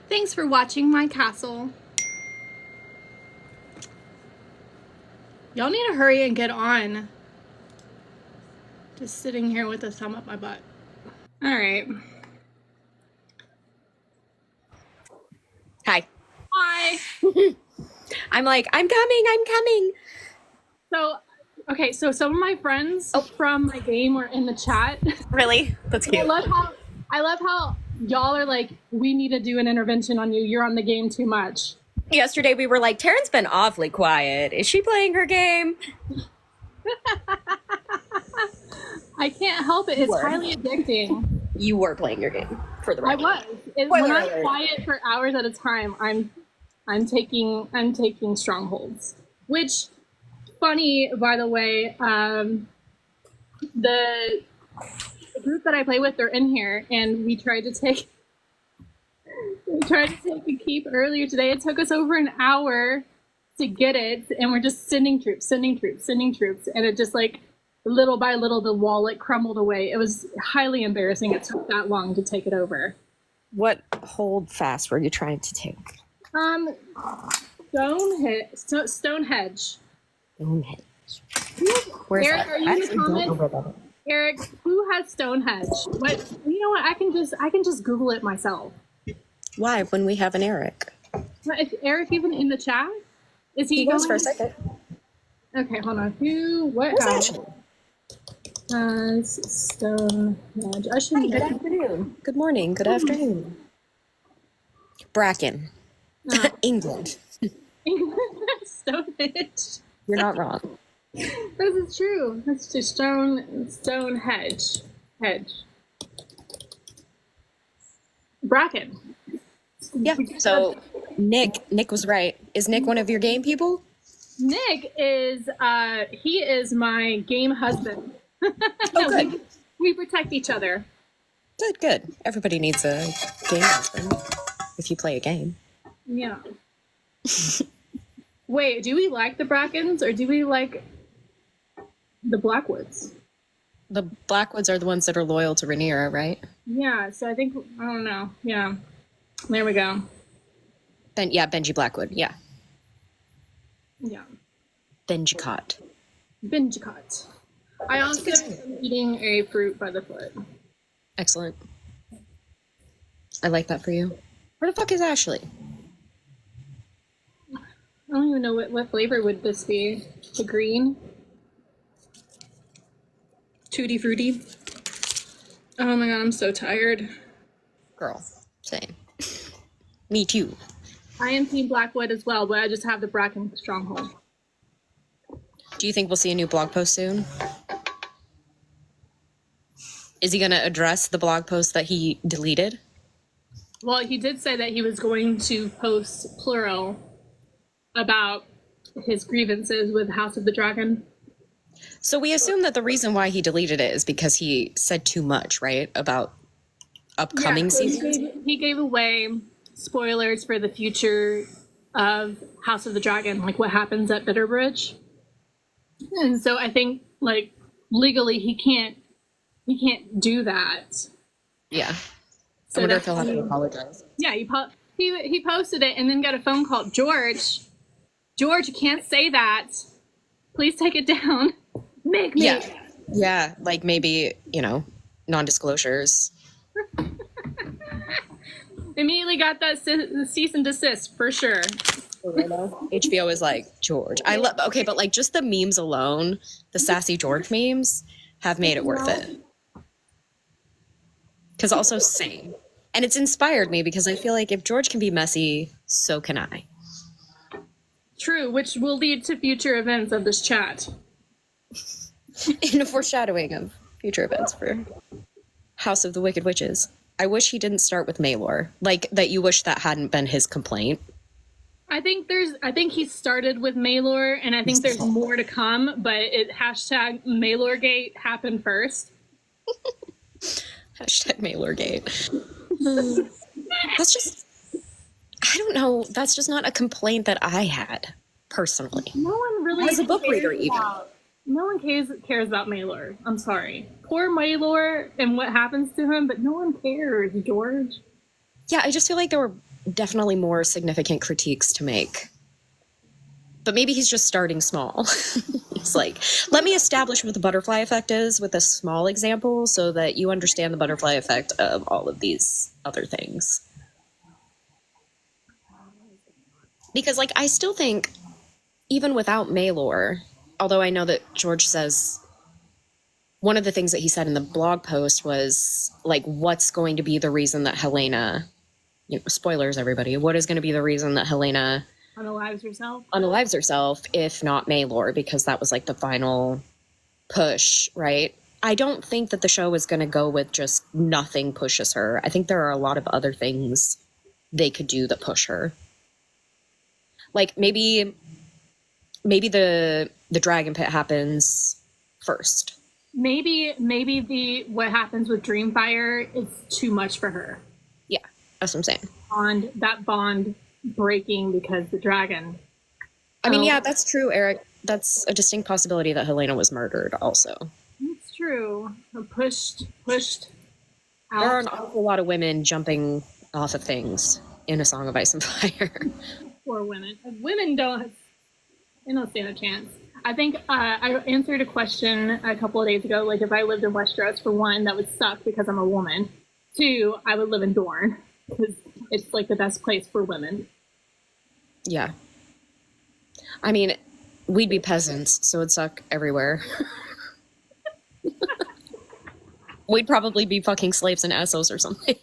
Thanks for watching my castle. Y'all need to hurry and get on. Just sitting here with a thumb up my butt. All right. Hi. Hi. I'm coming. So, okay, so some of my friends from my game were in the chat. Really? That's cute. I love how y'all are like, we need to do an intervention on you. You're on the game too much. Yesterday we were like, Taryn's been awfully quiet. Is she playing her game? I can't help it. It's highly addicting. You were playing your game for the record. I was. When I'm quiet for hours at a time, I'm taking strongholds. Which, funny, by the way, the group that I play with, they're in here, and we tried to take a keep earlier today. It took us over an hour to get it, and we're just sending troops, and it just like little by little the wall crumbled away. It was highly embarrassing. It took that long to take it over. What hold fast were you trying to take? Stonehenge. Where's Eric, that? are you in the comments? Eric, who has Stonehenge? What? You know what? I can just Google it myself. Why? When we have an Eric? Is Eric even in the chat? Is he? He was for a second. Okay, hold on. What house has Stonehenge? I shouldn't. Good afternoon. Good morning. Good afternoon. Bracken, England. Stonehenge. You're not wrong. This is true. That's just Stonehenge. Bracken. Yeah. So Nick was right. Is Nick one of your game people? Nick is he is my game husband. Oh, good. We protect each other. Good. Everybody needs a game husband if you play a game. Yeah. Wait, do we like the Brackens or do we like the Blackwoods? The Blackwoods are the ones that are loyal to Rhaenyra, right? Yeah, so I think, I don't know. Yeah. There we go. Benji Blackwood. Yeah. Yeah. Benjicott. I also am eating a fruit by the foot. Excellent. I like that for you. Where the fuck is Ashley? I don't even know what flavor would this be. The green? Tutti Frutti? Oh my god, I'm so tired. Girl, same. Me too. I am Team Blackwood as well, but I just have the Bracken stronghold. Do you think we'll see a new blog post soon? Is he going to address the blog post that he deleted? Well, he did say that he was going to post plural about his grievances with House of the Dragon. So we assume that the reason why he deleted it is because he said too much, right? About upcoming seasons? He gave away spoilers for the future of House of the Dragon, like what happens at Bitterbridge. And so I think, like, legally he can't do that. Yeah. So I wonder if he'll have to apologize. Yeah, he posted it and then got a phone call. George, you can't say that. Please take it down. Make me. Yeah, like maybe, non-disclosures. Immediately got that cease and desist for sure. HBO is like, George. Okay, but like just the memes alone, the sassy George memes have made it worth it. Because also same. And it's inspired me because I feel like if George can be messy, so can I. True, which will lead to future events of this chat. In a foreshadowing of future events for House of the Wicked Witches. I wish he didn't start with Maelor. Like, that you wish that hadn't been his complaint. I think he started with Maelor, and I think there's more to come, but hashtag MaelorGate happened first. Hashtag MaelorGate. That's just, I don't know, that's just not a complaint that I had, personally. No one really as a book reader, even. No one cares about Maelor. I'm sorry. Poor Maelor and what happens to him, but no one cares, George. Yeah, I just feel like there were definitely more significant critiques to make. But maybe he's just starting small. He's like, let me establish what the butterfly effect is with a small example so that you understand the butterfly effect of all of these other things. Because, like, I still think, even without Maelor, although I know that George says one of the things that he said in the blog post was, like, what's going to be the reason that Helena, spoilers, everybody, what is going to be the reason that Helena unalives herself, if not Maelor, because that was like the final push, right? I don't think that the show is going to go with just nothing pushes her. I think there are a lot of other things they could do that push her. Like maybe the dragon pit happens first. Maybe what happens with Dreamfire is too much for her. Yeah, that's what I'm saying. That bond breaking because the dragon. I mean, yeah, that's true, Eric. That's a distinct possibility that Helena was murdered also. It's true. Pushed out. There are an awful lot of women jumping off of things in A Song of Ice and Fire. Poor women. Women don't stand a chance. I think I answered a question a couple of days ago, like if I lived in Westeros, for one, that would suck because I'm a woman. Two, I would live in Dorne because it's like the best place for women. Yeah. I mean, we'd be peasants, so it'd suck everywhere. We'd probably be fucking slaves in Essos or something.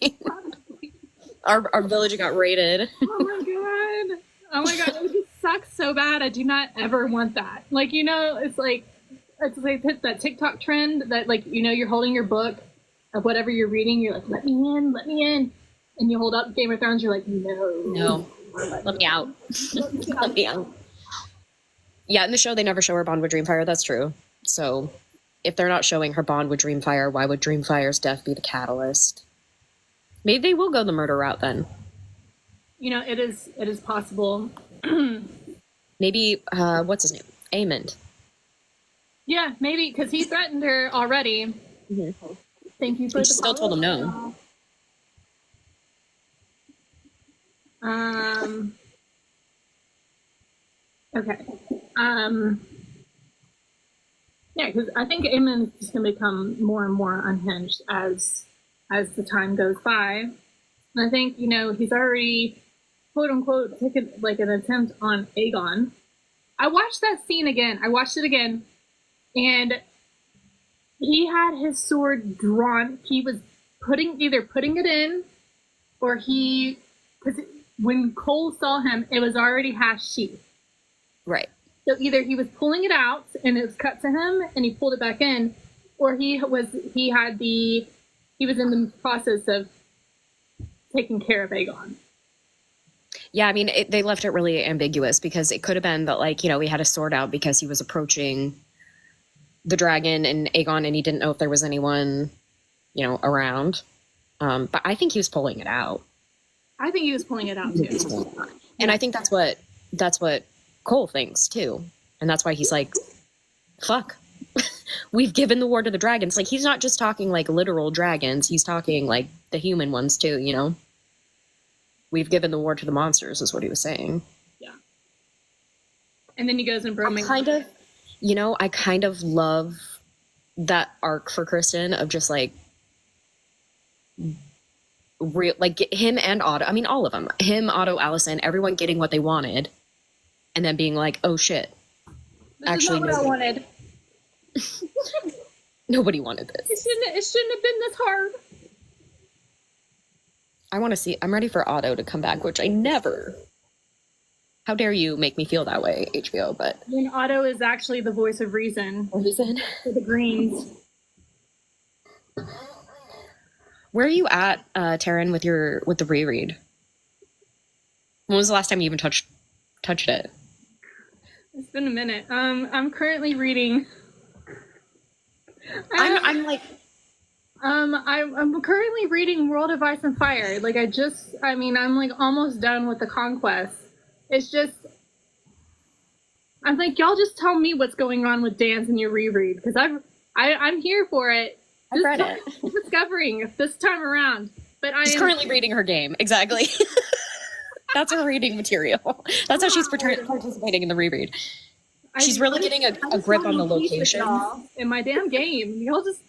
Our village got raided. Oh my god, it would just suck so bad. I do not ever want that. Like, it's like that TikTok trend that, like, you're holding your book of whatever you're reading, you're like, let me in. And you hold up Game of Thrones, you're like, no. Let me out. Let me out. Yeah, in the show, they never show her bond with Dreamfire. That's true. So if they're not showing her bond with Dreamfire, why would Dreamfire's death be the catalyst? Maybe they will go the murder route then. It is possible. Maybe, what's his name? Aemond. Yeah, maybe, because he threatened her already. Mm-hmm. Thank you for She still told him no. Okay. Yeah, because I think Aemon is just going to become more and more unhinged as the time goes by. And I think, he's already, quote unquote, taken like an attempt on Aegon. I watched that scene again. I watched it again. And he had his sword drawn. He was either putting it in, or because when Cole saw him, it was already half sheath. Right. So either he was pulling it out and it was cut to him and he pulled it back in, or he was in the process of taking care of Aegon. Yeah, I mean, they left it really ambiguous because it could have been that, like, he had a sword out because he was approaching the dragon and Aegon and he didn't know if there was anyone, around. But I think he was pulling it out. I think he was pulling it out too. And I think that's what Cole thinks too. And that's why he's like, fuck. We've given the war to the dragons. Like, he's not just talking like literal dragons, he's talking like the human ones too, We've given the war to the monsters is what he was saying. Yeah. And then he goes and broming. I kind of love that arc for Kristen of just like him and Otto. I mean, all of them. Him, Otto, Allison, everyone getting what they wanted, and then being like, "Oh shit!" This is not what I wanted. Nobody wanted this. It shouldn't have been this hard. I want to see. I'm ready for Otto to come back, which I never. How dare you make me feel that way, HBO? But when Otto is actually the voice of reason. Reason for the Greens. Where are you at, Taryn, with the reread? When was the last time you even touched it? It's been a minute. I'm currently reading. I'm currently reading World of Ice and Fire. Like I'm like almost done with the conquest. It's just, I'm like, y'all just tell me what's going on with Dance in your reread, because I'm here for it. I've read it. Discovering this time around. But I She's am currently reading her game. Exactly. That's her reading material. That's how she's participating in the reread. She's really getting a grip on the location. In my damn game. Y'all just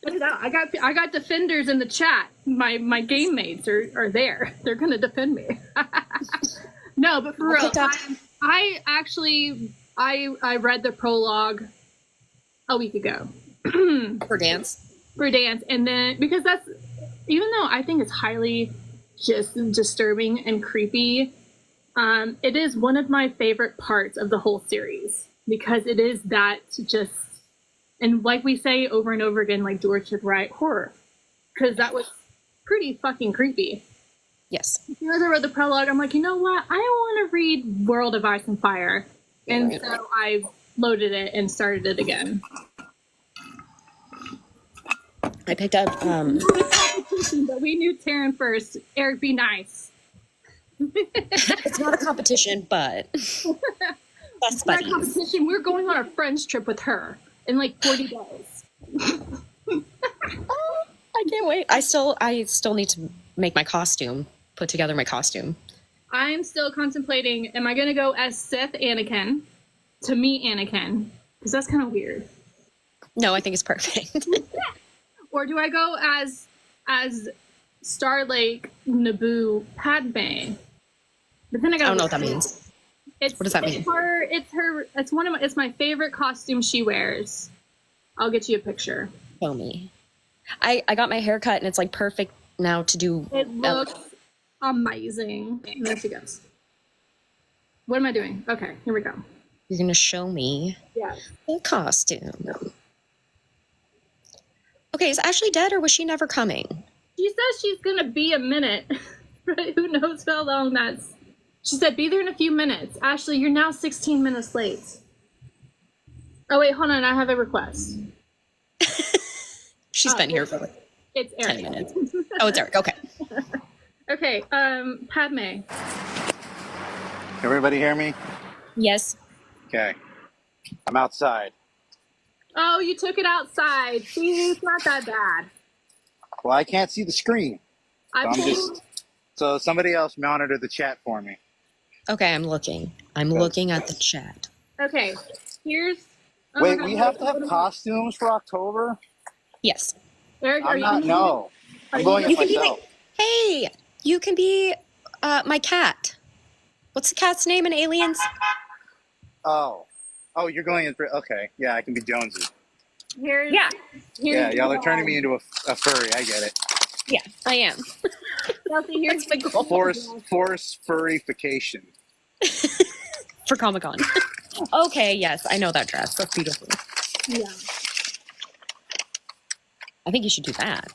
put it out. I got defenders in the chat. My game mates are there. They're gonna defend me. No, but for real, I actually read the prologue a week ago. For dance. For dance, and then because that's, even though I think it's highly just disturbing and creepy, it is one of my favorite parts of the whole series because it is that just, and like we say over and over again, like George should write horror, because that was pretty fucking creepy. Yes. As soon as I read the prologue, I'm like, you know what? I want to read World of Ice and Fire, and so I loaded it and started it again. I picked up. But we knew Taryn first. Eric, be nice. It's not a competition, but best It's not a buddies. competition. We're going on a friends trip with her in like 40 days. I can't wait. I still need to make my costume. Put together my costume. I'm still contemplating. Am I going to go as Sith Anakin to meet Anakin? Because that's kind of weird. No, I think it's perfect. Or do I go as Starlake Naboo Padme? But then I don't know what that means. What does that mean? It's my favorite costume she wears. I'll get you a picture. Show me. I got my hair cut and it's like perfect now to do. It looks amazing. There she goes. What am I doing? Okay, here we go. You're gonna show me the costume. Okay, is Ashley dead or was she never coming? She says she's gonna be a minute. But who knows how long that's. She said, be there in a few minutes. Ashley, you're now 16 minutes late. Oh, wait, hold on. I have a request. She's been here for like it's 10 minutes. Oh, it's Eric. Okay. Okay, Padme. Everybody hear me? Yes. Okay. I'm outside. Oh, you took it outside. See, it's not that bad. Well, I can't see the screen. I So somebody else monitor the chat for me. Okay, I'm looking. I'm looking at the chat. Okay, here's. Oh Wait, we have to have costumes for October? Yes. Eric, I'm not, no. I'm going as myself. Hey, you can be my cat. What's the cat's name in Aliens? Oh, you're going in for, okay. Yeah, I can be Jonesy. Here's, Yeah, y'all are turning me into a furry. I get it. Yeah, I am. Chelsea, here's my goal. Force furrification. For Comic-Con. Okay, yes, I know that dress. That's beautiful. Yeah. I think you should do that.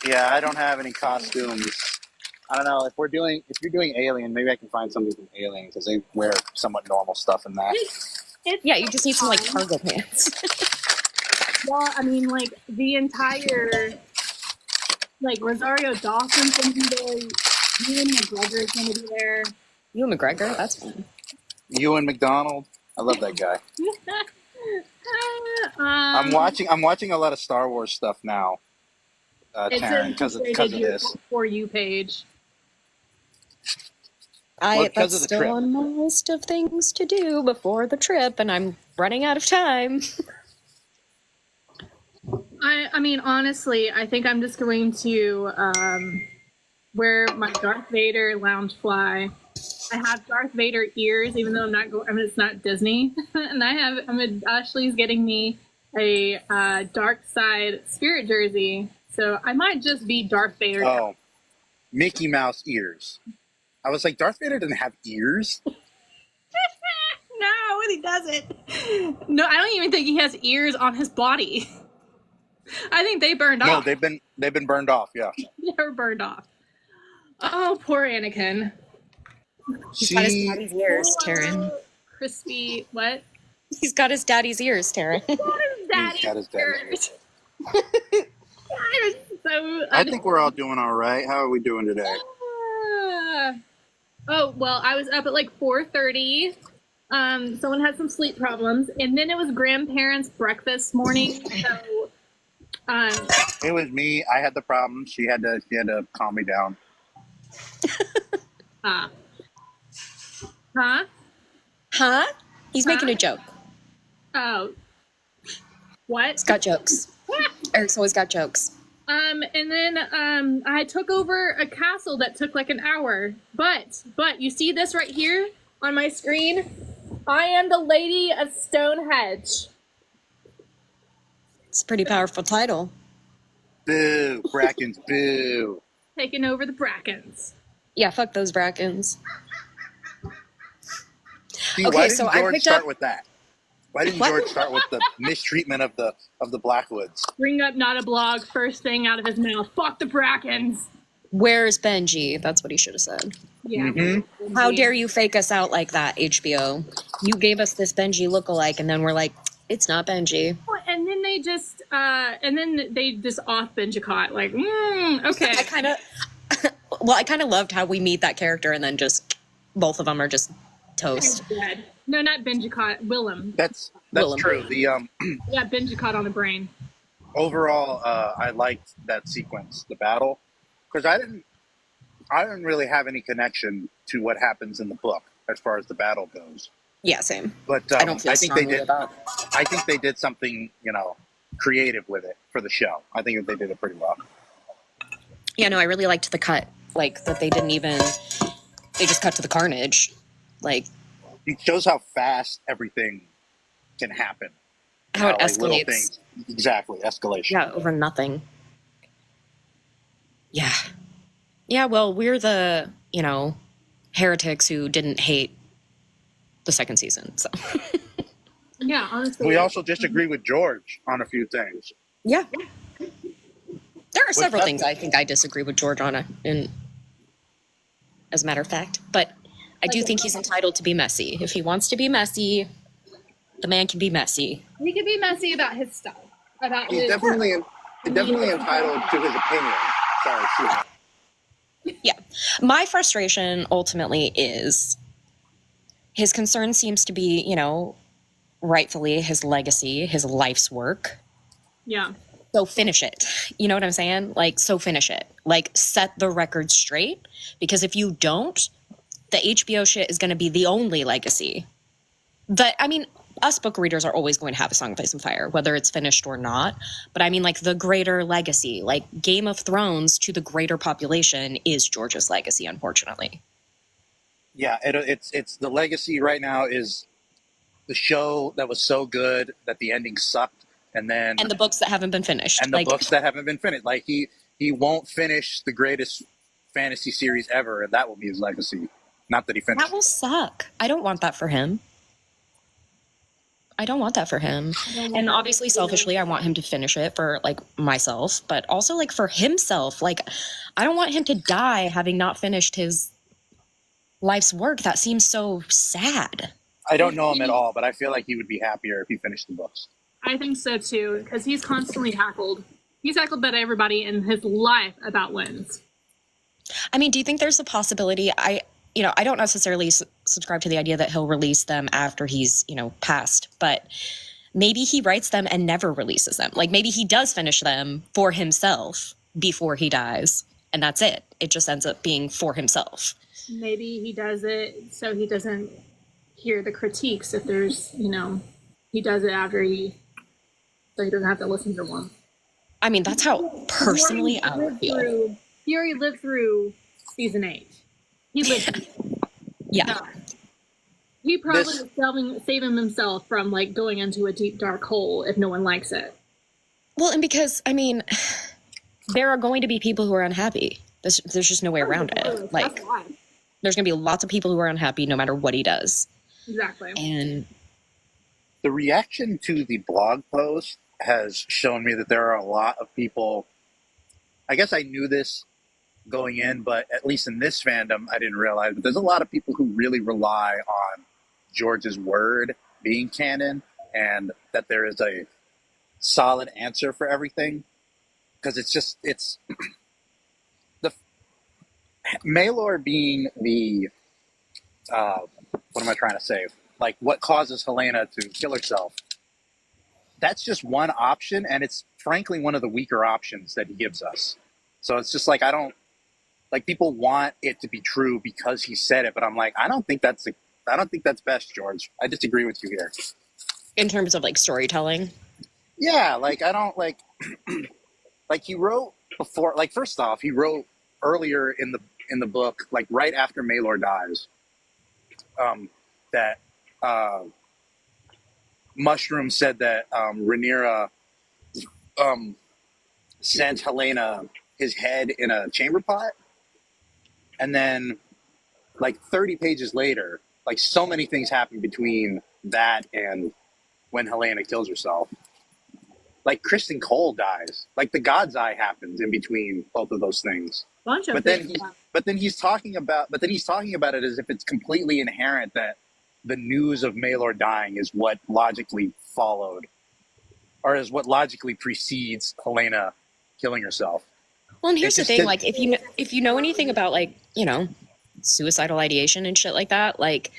Yeah, I don't have any costumes. I don't know if you're doing Alien, maybe I can find something from Alien because they wear somewhat normal stuff in that. Yeah, you just need some like cargo pants. Well, I mean, like the entire, like Rosario Dawson's gonna be there. Ewan McGregor's gonna be there. Ewan McGregor, that's fun. Ewan McDonald, I love that guy. I'm watching a lot of Star Wars stuff now, Taryn, because of this. For you page. That's still on my list of things to do before the trip, and I'm running out of time. I mean, honestly, I think I'm just going to wear my Darth Vader loungefly. I have Darth Vader ears, even though I'm not going. I mean, it's not Disney, and Ashley's getting me a Dark Side Spirit jersey, so I might just be Darth Vader. Oh, Mickey Mouse ears. I was like, Darth Vader doesn't have ears. No, he doesn't. No, I don't even think he has ears on his body. I think they burned off. No, they've been burned off. Yeah, they were burned off. Oh, poor Anakin. He's got his daddy's ears, Taryn. Crispy, what? He's got his daddy's ears, Taryn. He's got his daddy's ears. I think we're all doing all right. How are we doing today? Oh, well, I was up at like 4:30. Someone had some sleep problems, and then it was grandparents' breakfast morning. So Um, It was me. I had the problem. She had to calm me down. uh, huh? Huh? He's making Huh? a joke. Oh, what? He's got jokes. Eric's always got jokes. And then I took over a castle that took like an hour. But you see this right here on my screen? I am the Lady of Stonehenge. It's a pretty powerful title. Boo, Brackens, boo. Taking over the Brackens. Yeah, fuck those Brackens. See, Okay, why didn't so I George picked start up- with that? Why didn't What? George start with the mistreatment of the Blackwoods? Bring up NotaBlog, first thing out of his mouth. Fuck the Brackens. Where's Benji? That's what he should have said. Yeah. Mm-hmm. How dare you fake us out like that, HBO? You gave us this Benji lookalike, and then we're like, it's not Benji. And then they just off Benjicott. Like, okay. I kind of loved how we meet that character, and then just both of them are just toast. Dead. No, not Benjicott. Willem. That's Willem. true. The Yeah, Benjicott on the brain. overall, I liked that sequence, the battle, because I didn't really have any connection to what happens in the book as far as the battle goes. Yeah, same. But I don't feel I think they strongly did. about. I think they did something, creative with it for the show. I think they did it pretty well. Yeah, no, I really liked the cut. Like that they just cut to the carnage. Like It shows how fast everything can happen. how it little escalates. things, exactly, escalation. Yeah, over nothing. Yeah. Yeah, well, we're the, heretics who didn't hate the second season, so. Yeah, honestly. We also disagree with George on a few things. Yeah. There are several that- things I think I disagree with George on, as a matter of fact, but I do think he's entitled to be messy. If he wants to be messy, the man can be messy. He could be messy about his stuff. About He's his definitely entitled to his opinion. Sorry, excuse me. Yeah. My frustration ultimately is his concern seems to be, rightfully his legacy, his life's work. Yeah. So finish it. You know what I'm saying? Like, so finish it. Like, set the record straight. Because if you don't, the HBO shit is going to be the only legacy. Us book readers are always going to have A Song of Ice and Fire, whether it's finished or not. But I mean, like, the greater legacy, like Game of Thrones to the greater population is George's legacy, unfortunately. Yeah, it's the legacy right now is the show that was so good that the ending sucked, and the books that haven't been finished. and the books that haven't been finished. Like he won't finish the greatest fantasy series ever, and that will be his legacy. Not that he finished. That will suck. I don't want that for him. And obviously, selfishly, I want him to finish it for, like, myself, but also, like, for himself. Like, I don't want him to die having not finished his life's work. That seems so sad. I don't know him at all, but I feel like he would be happier if he finished the books. I think so too, because he's constantly hackled. He's hackled by everybody in his life about wins. I mean, do you think there's a possibility? I don't necessarily subscribe to the idea that he'll release them after he's, passed, but maybe he writes them and never releases them. Like, maybe he does finish them for himself before he dies, and that's it. It just ends up being for himself. Maybe he does it so he doesn't hear the critiques if there's, he does it after so he doesn't have to listen to one. I mean, that's how personally I would feel. He already lived through season 8. He lived. Yeah. He probably is saving himself from, like, going into a deep, dark hole if no one likes it. Well, and because, I mean, there are going to be people who are unhappy. There's just no way around it. Like, That's why. there's going to be lots of people who are unhappy no matter what he does. Exactly. And The reaction to the blog post has shown me that there are a lot of people. I guess I knew this going in, but at least in this fandom, I didn't realize. But there's a lot of people who really rely on George's word being canon, and that there is a solid answer for everything. Because it's the Maelor being the what am I trying to say? Like, what causes Helena to kill herself? that's just one option, and it's frankly one of the weaker options that he gives us. So it's just like, I don't like, people want it to be true because he said it, but I'm like, I don't think that's best, George. I disagree with you here. In terms of like storytelling. Yeah, like I don't like like he wrote before, like first off, he wrote earlier in the book, like right after Maelor dies, that Mushroom said that Rhaenyra sent Helena his head in a chamber pot, and then like 30 pages later, like so many things happen between that and when Helena kills herself. Like Kristen Cole dies. Like the God's Eye happens in between both of those things. Bunch of But then he's talking about it as if it's completely inherent that the news of Maelor dying is what logically followed, or is what logically precedes Helena killing herself. Well, and here's the thing, like if you know anything about like, you know, suicidal ideation and shit like that, like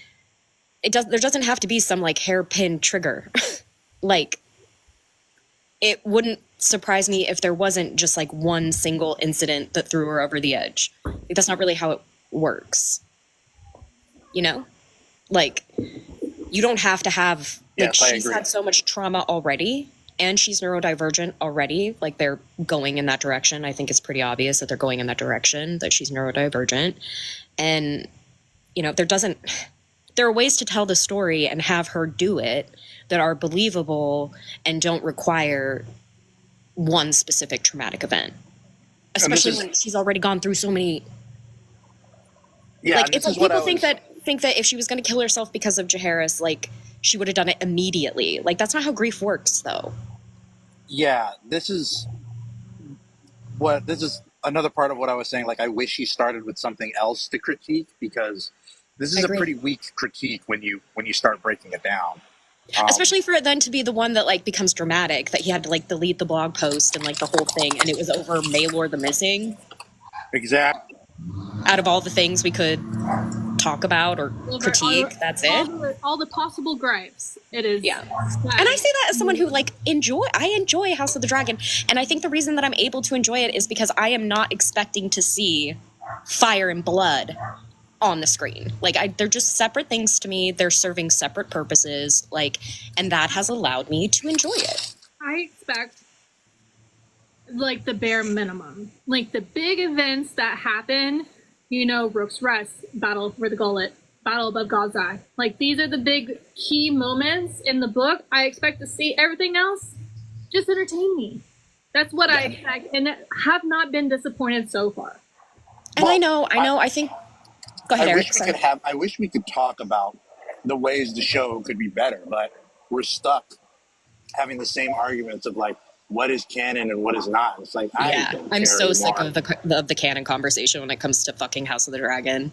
there doesn't have to be some like hairpin trigger. Like, it wouldn't surprise me if there wasn't just like one single incident that threw her over the edge. Like, that's not really how it works. You know? Like, you don't have to have, like, Yes, I she's agree. had so much trauma already, and she's neurodivergent already. Like, they're going in that direction. I think it's pretty obvious that they're going in that direction, that she's neurodivergent. And, you know, there are ways to tell the story and have her do it that are believable and don't require one specific traumatic event. Especially when she's already gone through so many. Yeah, like, it's like people think that if she was going to kill herself because of Jaehaerys, like, she would have done it immediately. Like, that's not how grief works, though. Yeah, this is another part of what I was saying. Like, I wish he started with something else to critique, because this is a pretty weak critique when you start breaking it down. Especially for it then to be the one that like becomes dramatic, that he had to like delete the blog post and like the whole thing, and it was over Maelor the Missing. Exactly. Out of all the things we could talk about or critique, that's it. All the possible gripes. It is. Yeah. And I say that as someone who like I enjoy House of the Dragon, and I think the reason that I'm able to enjoy it is because I am not expecting to see fire and blood on the screen. Like, they're just separate things to me. They're serving separate purposes, like, and that has allowed me to enjoy it. I expect like the bare minimum, like the big events that happen, you know, Rook's Rest, Battle for the Gullet, Battle above God's Eye. Like, these are the big key moments in the book. I expect to see everything else just entertain me. That's what I expect, and have not been disappointed so far. And well, I think. Go ahead, Eric. I wish we could talk about the ways the show could be better, but we're stuck having the same arguments of like, what is canon and what is not. It's like, I'm so sick of the canon conversation when it comes to fucking House of the Dragon.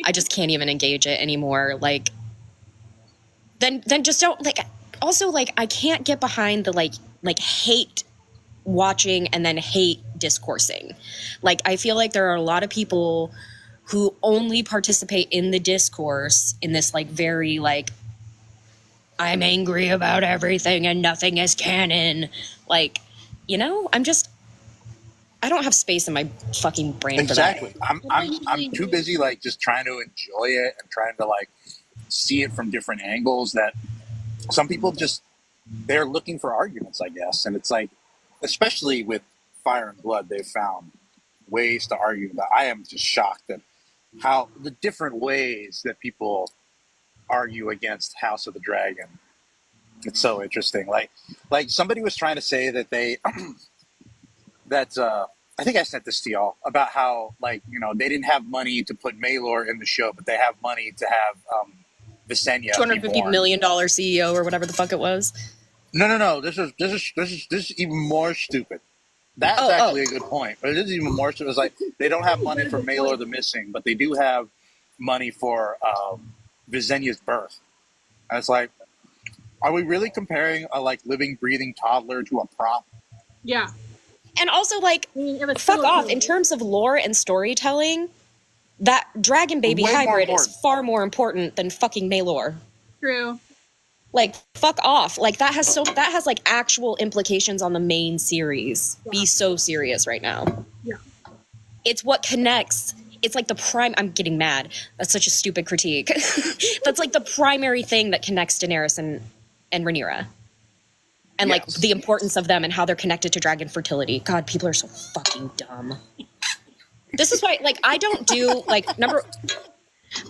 I just can't even engage it anymore. Like, then just don't like. Also, like, I can't get behind the like hate watching and then hate discoursing. Like, I feel like there are a lot of people who only participate in the discourse in this like very like, I'm angry about everything and nothing is canon. Like, you know, I don't have space in my fucking brain for that. Exactly. I'm too busy like just trying to enjoy it and trying to like see it from different angles, that some people they're looking for arguments, I guess. And it's like, especially with Fire and Blood, they've found ways to argue about. I am just shocked at how the different ways that people argue against House of the Dragon. It's so interesting. Like somebody was trying to say that they, I think I sent this to y'all about how, like, you know, they didn't have money to put Maelor in the show, but they have money to have Visenya $250 million CEO or whatever the fuck it was. No. This is even more stupid. That's actually a good point. But it is even more so. It's like they don't have money for Maelor the Missing, but they do have money for Visenya's birth. And it's like, are we really comparing a like living, breathing toddler to a prop? Yeah. And also, like, fuck off. In terms of lore and storytelling, that dragon baby hybrid is far more important than fucking Maelor. True. Like, fuck off. Like, that has like actual implications on the main series. Yeah. Be so serious right now. Yeah. It's what connects. It's like the prime. I'm getting mad. That's such a stupid critique. That's like the primary thing that connects Daenerys and Rhaenyra. And like the importance of them and how they're connected to dragon fertility. God, people are so fucking dumb. This is why, like, I don't do like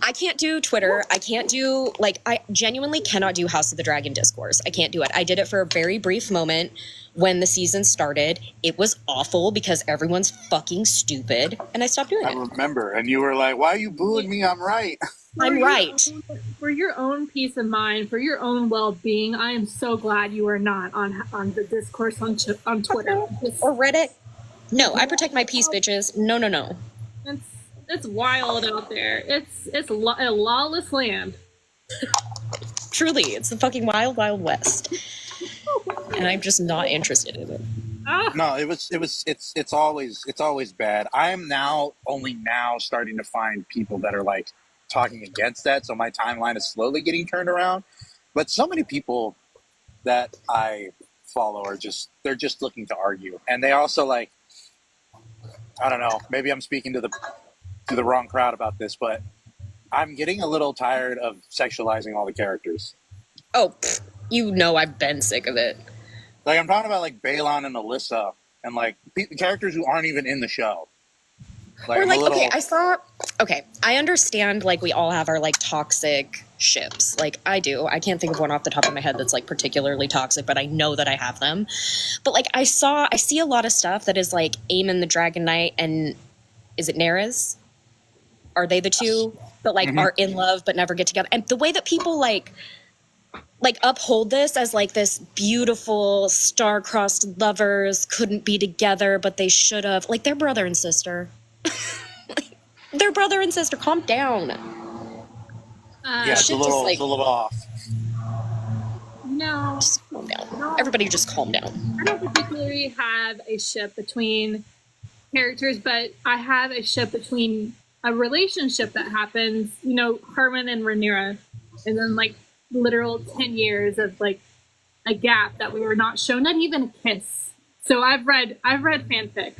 I can't do Twitter. I can't do, like, I genuinely cannot do House of the Dragon discourse. I can't do it. I did it for a very brief moment when the season started. It was awful because everyone's fucking stupid, and I stopped doing I it. remember, and you were like, "Why are you booing me? I'm right." I'm right. For your own peace of mind, for your own well-being, I am so glad you are not on the discourse on Twitter. Or Reddit. No, I protect my peace, bitches. No. It's wild out there. It's a lawless land. Truly, it's the fucking wild, wild west. And I'm just not interested in it. No, it's always bad. I am only now starting to find people that are like talking against that, so my timeline is slowly getting turned around. But so many people that I follow they're just looking to argue, and they also like, I don't know, maybe I'm speaking to the wrong crowd about this, but I'm getting a little tired of sexualizing all the characters. Oh, you know I've been sick of it. Like, I'm talking about like Balon and Alyssa and like characters who aren't even in the show. Like, or like, okay, I understand, like, we all have our like toxic ships. Like, I do. I can't think of one off the top of my head that's like particularly toxic, but I know that I have them. But like, I see a lot of stuff that is like Aemon the Dragon Knight and is it Nerys? Are they the two that like are in love but never get together? And the way that people like uphold this as like this beautiful star-crossed lovers couldn't be together, but they should have. Like, they're brother and sister. They're brother and sister. Calm down. Yeah, it's a little off. No. Just calm down. Everybody just calm down. I don't particularly have a ship between characters, but I have a ship between a relationship that happens, Harmon and Rhaenyra, and then like literal 10 years of like a gap that we were not shown, not even a kiss. So I've read fanfic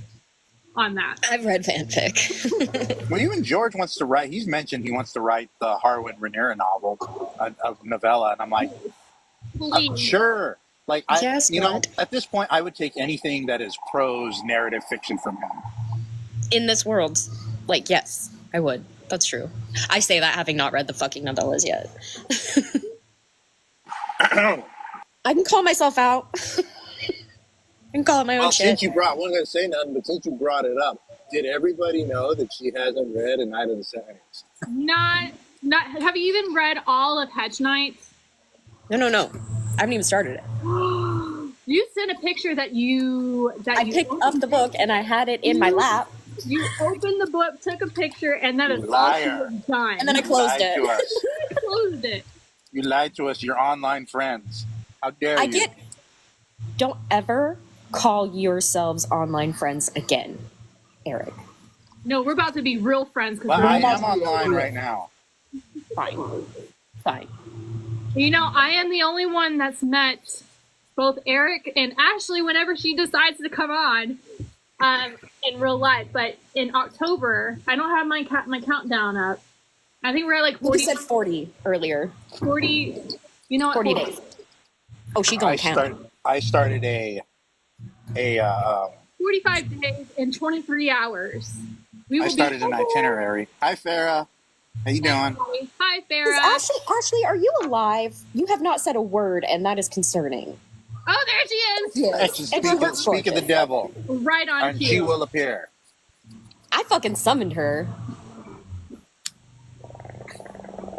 on that. I've read fanfic. Well, even George wants to write. He's mentioned he wants to write the Harwin Rhaenyra novel, a novella, and I'm like, sure. Like, yes, at this point, I would take anything that is prose narrative fiction from him. In this world, like, yes, I would. That's true. I say that having not read the fucking novellas yet. I can call myself out. I can call it my own shit. Since you brought, I wasn't going to say nothing, but since you brought it up, did everybody know that she hasn't read A Night of the Seconds? Not. Have you even read all of Hedge Knight? No. I haven't even started it. You sent a picture that I picked up the book and I had it in my lap. You opened the book, took a picture, and that is all she has done. And then I closed it. You closed it. You lied to us, your online friends. How dare you? Don't ever call yourselves online friends again, Eric. No, we're about to be real friends. Well, I am online right now. Fine. I am the only one that's met both Eric and Ashley whenever she decides to come on in real life. But in October, I don't have my countdown up. I think we're at like 40. You said 40 earlier. 40. You know what? 40 days. Oh, she gonna count. I started a 45 days and 23 hours. I started an itinerary. Hi, Farah. How you doing? Hi, Farah. Ashley, are you alive? You have not said a word, and that is concerning. Oh, there she is. Yes. Speak of the devil. Right on and cue. she will appear. I fucking summoned her.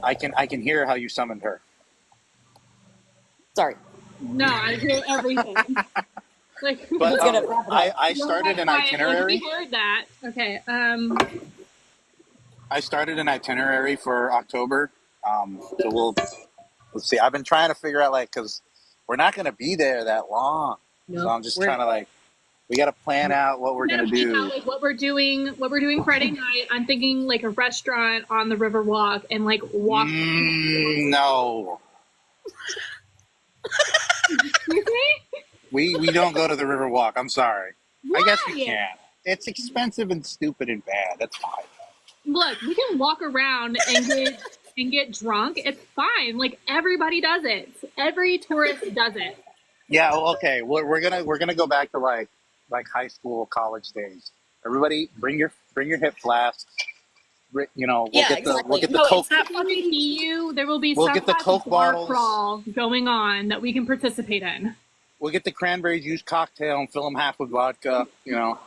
I can hear how you summoned her. Sorry. No, I hear everything. But I started an itinerary. We heard that. Okay. I started an itinerary for October. So let's see. I've been trying to figure out because we're not going to be there that long. No, so I'm just trying to we got to plan out what we're going to do. What we're doing Friday night. I'm thinking a restaurant on the Riverwalk and walk. No. Excuse me? We don't go to the Riverwalk. I'm sorry. I guess we Why? can. It's expensive and stupid and bad. That's fine. Look, we can walk around and get drunk. It's fine. Like everybody does it. Every tourist does it. Yeah. Well, okay. We're gonna go back to like high school, college days. Everybody, bring your hip flasks. You know, Yeah, exactly. we'll get the No, Coke. it's not When we see you, there will be We'll some get the type Coke of bar bottles. crawl going on that we can participate in. We'll get the cranberry juice cocktail and fill them half with vodka. You know.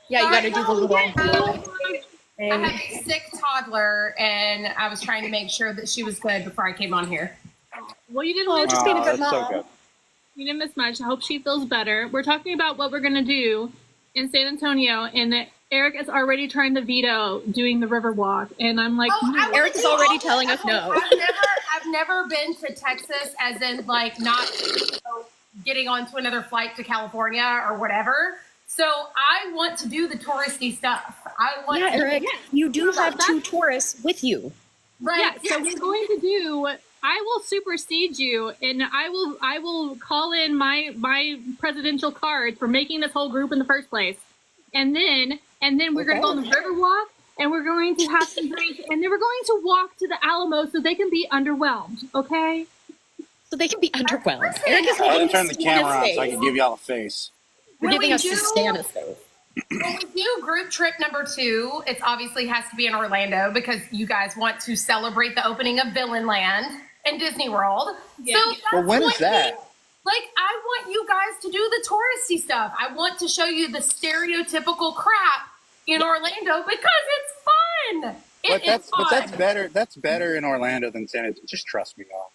Yeah, you got to do the little. I had a sick toddler, and I was trying to make sure that she was good before I came on here. Well, you didn't Oh, miss just being a good that's so mom. good. You didn't miss much. I hope she feels better. We're talking about what we're gonna do in San Antonio, and Eric is already trying to veto doing the Riverwalk, and I'm like, Oh, no. I Eric is wanna do already all telling that. us no. I've never been to Texas, as in like not getting onto another flight to California or whatever. So I want to do the touristy stuff. I want Yeah, to, Eric, you do have two tourists with you. right? Yeah, so we're going to do. I will supersede you, and I will call in my presidential card for making this whole group in the first place, and then we're going to go on the Riverwalk, and we're going to have some drinks, and then we're going to walk to the Alamo so they can be underwhelmed. Okay. So they can be underwhelmed. Eric is I had holding to turn the Susanna's camera on so I face. can give y'all a face. You're When giving we us do- Susanna's face. When we do group trip number 2, it obviously has to be in Orlando because you guys want to celebrate the opening of Villain Land and Disney World. Yeah. So that's Well, when is what that? Like, I want you guys to do the touristy stuff. I want to show you the stereotypical crap in Orlando because it's fun. But that's better. That's better in Orlando than San Antonio. Just trust me, y'all.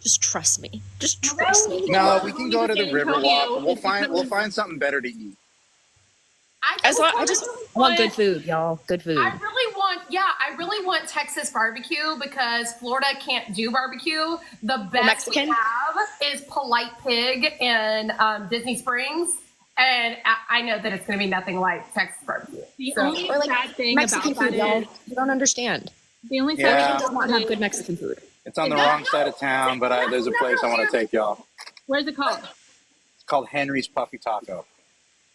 Just trust me. Just trust me. No, we can go to the San Antonio. Riverwalk. We'll find something better to eat. I just want good food, y'all. Good food. I really want Texas barbecue because Florida can't do barbecue. The best Mexican? we have is Polite Pig in Disney Springs. And I know that it's going to be nothing like Texas barbecue. The So- only Or like sad thing Mexican about food, that y'all. is You don't understand. the only sad Yeah. thing Everyone does not about have it good is- Mexican food. It's on the wrong side of town, but there's a place I want to take y'all. Where's it called? It's called Henry's Puffy Taco.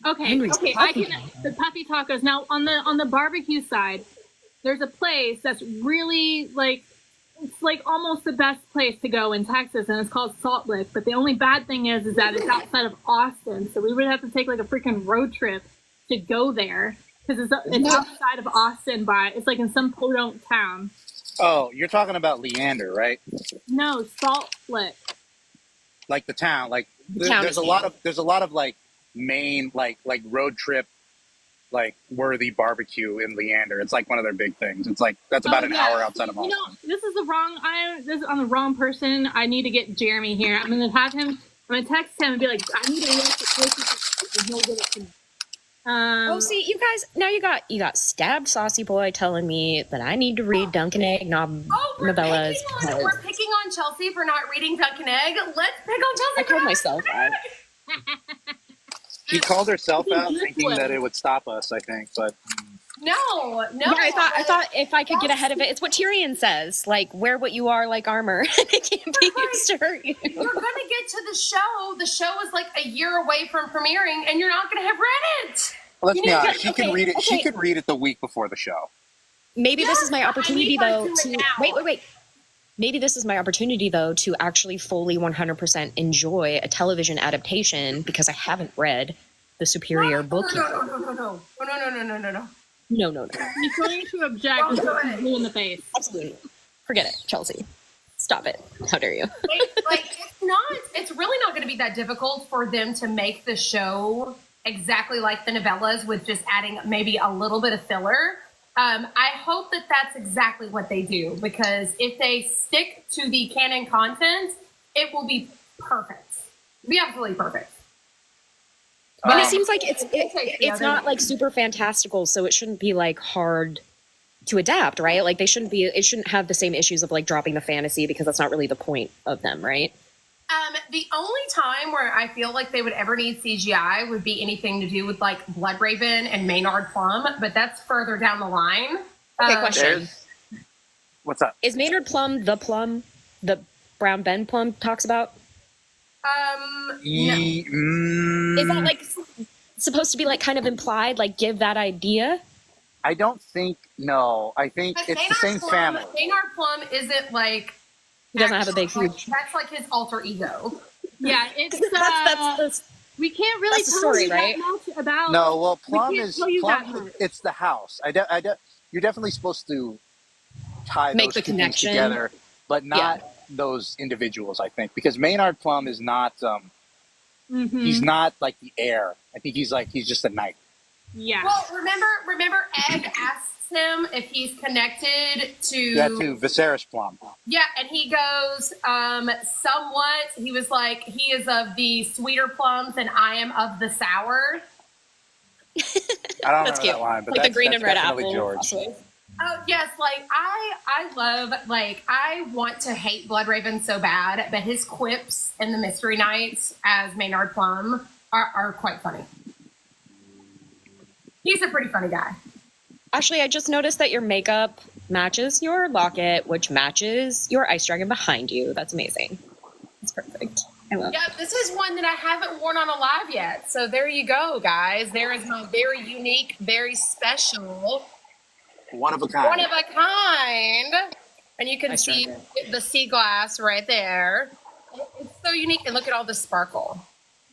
Okay, Henry's okay, Puffy I can the puffy tacos. Now on the barbecue side, there's a place that's really like it's like almost the best place to go in Texas, and it's called Salt Lick. But the only bad thing is that it's outside of Austin, so we would have to take like a freaking road trip to go there because it's outside of Austin. It's like in some podunk town. Oh, you're talking about Leander, right? No, Salt Lick. Like the town. Like town there's is a lot of like main like road trip like worthy barbecue in Leander. It's like one of their big things. It's like that's about an hour outside of You Austin. know, this is I'm the wrong person. I need to get Jeremy here. I'm gonna have him. I'm gonna text him and be like, I need a list of places, and he'll get it to me. Oh, see, you guys, now you got stabbed saucy boy telling me that I need to read Dunkin' Egg we're novellas. picking on Chelsea for not reading Dunkin' Egg. Let's pick on Chelsea. I for told not myself that. She called herself out This thinking way. that it would stop us, I think, but No. Yeah, I thought if I could get ahead of it, it's what Tyrion says. Like, wear what you are like armor. It can't be used to hurt you. You're gonna get to the show. The show is like a year away from premiering, and you're not gonna have read it. let's You be know, honest. She can okay, read it. She okay. could read it the week before the show. Maybe this is my Yes, opportunity, I need her though, to do to... it now. Wait. Maybe this is my opportunity, though, to actually fully 100% enjoy a television adaptation because I haven't read the superior book yet. No. No. He's going to object Don't and do put it. you in the face. Absolutely. Forget it, Chelsea. Stop it. How dare you? It's really not going to be that difficult for them to make the show exactly like the novellas with just adding maybe a little bit of filler. I hope that that's exactly what they do, because if they stick to the canon content, it will be perfect. It'll be absolutely perfect. And it seems like it's not like super fantastical, so it shouldn't be like hard to adapt, right? Like it shouldn't have the same issues of like dropping the fantasy, because that's not really the point of them, right? The only time where I feel like they would ever need CGI would be anything to do with like Bloodraven and Maynard Plum, but that's further down the line. Okay, question. There's what's up? Is Maynard Plum the Brown Ben Plum talks about? No. Is that like supposed to be like kind of implied, like give that idea? I don't think. No, I think But it's the same family. Maynard Plum isn't like He doesn't have a big like, huge. that's like his alter ego. Yeah, it's That's we can't really that's the tell story, you right? that much about. No, well, we Plum can't is tell you that Plum. much. It's the house. You're definitely supposed to tie Make those the two things connection. together, but not those individuals. I think because Maynard Plum is not. He's not like the heir. I think he's just a knight. Yeah. Well, remember, Egg asks him if he's connected to Viserys Plum. Yeah, and he goes, somewhat. He was like, he is of the sweeter plums, and I am of the sour. I don't That's know cute. that line, but Like the green and red definitely apple. George. Oh yes, like I love, like I want to hate Bloodraven so bad, but his quips in the Mystery Nights as Maynard Plum are quite funny. He's a pretty funny guy. Actually, I just noticed that your makeup matches your locket, which matches your ice dragon behind you. That's amazing. It's perfect. I love it. Yeah, this is one that I haven't worn on a live yet. So there you go, guys. There is my very unique, very special, One of a kind. one of a kind. And you can see the sea glass right there. It's so unique. And look at all the sparkle.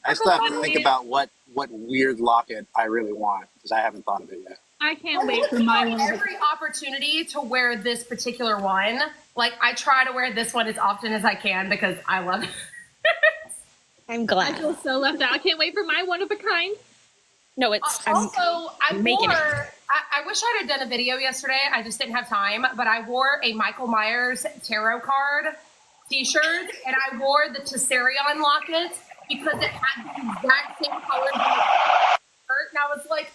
I still have to think about what weird locket I really want because I haven't thought of it yet. I can't wait for my one. Every opportunity to wear this particular one. Like I try to wear this one as often as I can because I love it. I'm I glad. feel so left out. I can't wait for my one of a kind. No, it's Also, I making wore. it. I wish I'd have done a video yesterday. I just didn't have time. But I wore a Michael Myers tarot card T-shirt, and I wore the Tessarion locket because it had the exact same color as the shirt, and I was like,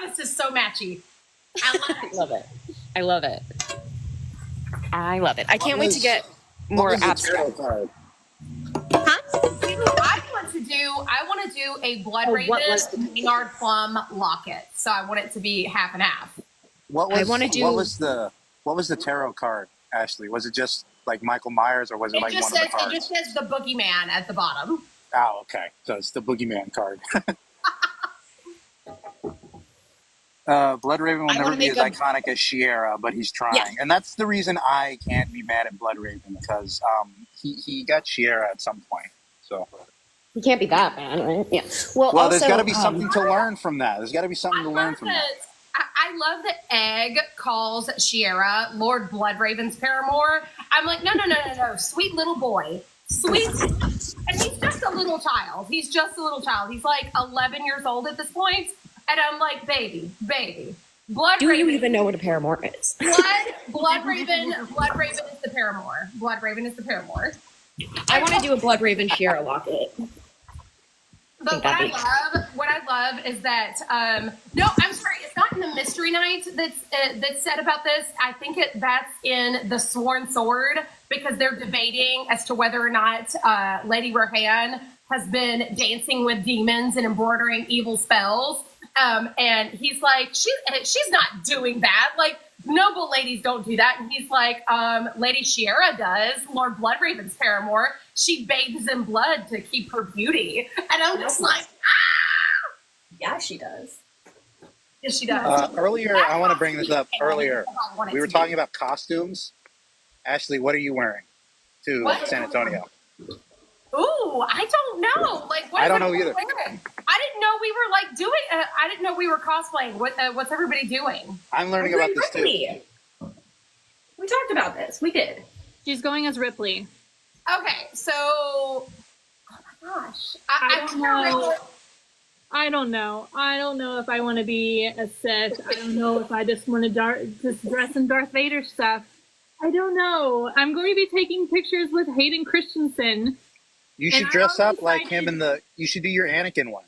this is so matchy. I love it. I love it. I love it. I can't wait to get What more was the abstract. tarot card? See, what I want to do a Blood what was Raven Maynard Plum locket. So I want it to be half and half. What I was wanna do- what was the tarot card, Ashley? Was it just like Michael Myers or was it It like just one says of the cards? it just says the boogeyman at the bottom. Oh, okay. So it's the boogeyman card. Blood Raven will I never wanna be as make iconic as Shiera, but he's trying. Yeah. And that's the reason I can't be mad at Blood Raven because he got Shiera at some point. So You can't be that bad, right? Yeah. Well, well, also, there's got to be something to learn from that. There's got to be something to learn from that. I love that Egg calls Shiera Lord Bloodraven's paramour. I'm like, no, sweet little boy. Sweet. And he's just a little child. He's like 11 years old at this point. And I'm like, baby. Do you Bloodraven. even know what a paramour is? Bloodraven is the paramour. Bloodraven is the paramour. I want to do a Blood Raven Shiera locket. But what I love is that no, I'm sorry, it's not in the Mystery Night that's said about this. I think that's in the Sworn Sword because they're debating as to whether or not Lady Rohan has been dancing with demons and embroidering evil spells. And he's like, she's not doing that. Like noble ladies don't do that. And he's like, Lady Shiera does, Lord Bloodraven's paramour. She bathes in blood to keep her beauty. And I'm just like, Yeah, she does. yes, she does. Earlier, I want to bring this up. Earlier, we were talking about costumes. Ashley, what are you wearing to What? San Antonio? Ooh, I don't know. Like, what I is don't know everybody either. wearing? I didn't know we were like doing. I didn't know we were cosplaying. What's everybody doing? I'm learning about this too. Ripley. We talked about this. We did. She's going as Ripley. Okay, so oh my gosh, I I'm don't sure know. I don't know. I don't know if I want to be a Sith. I don't know if I just want to just dress in Darth Vader stuff. I don't know. I'm going to be taking pictures with Hayden Christensen. You should And I dress already up like him decided- you should do your Anakin one.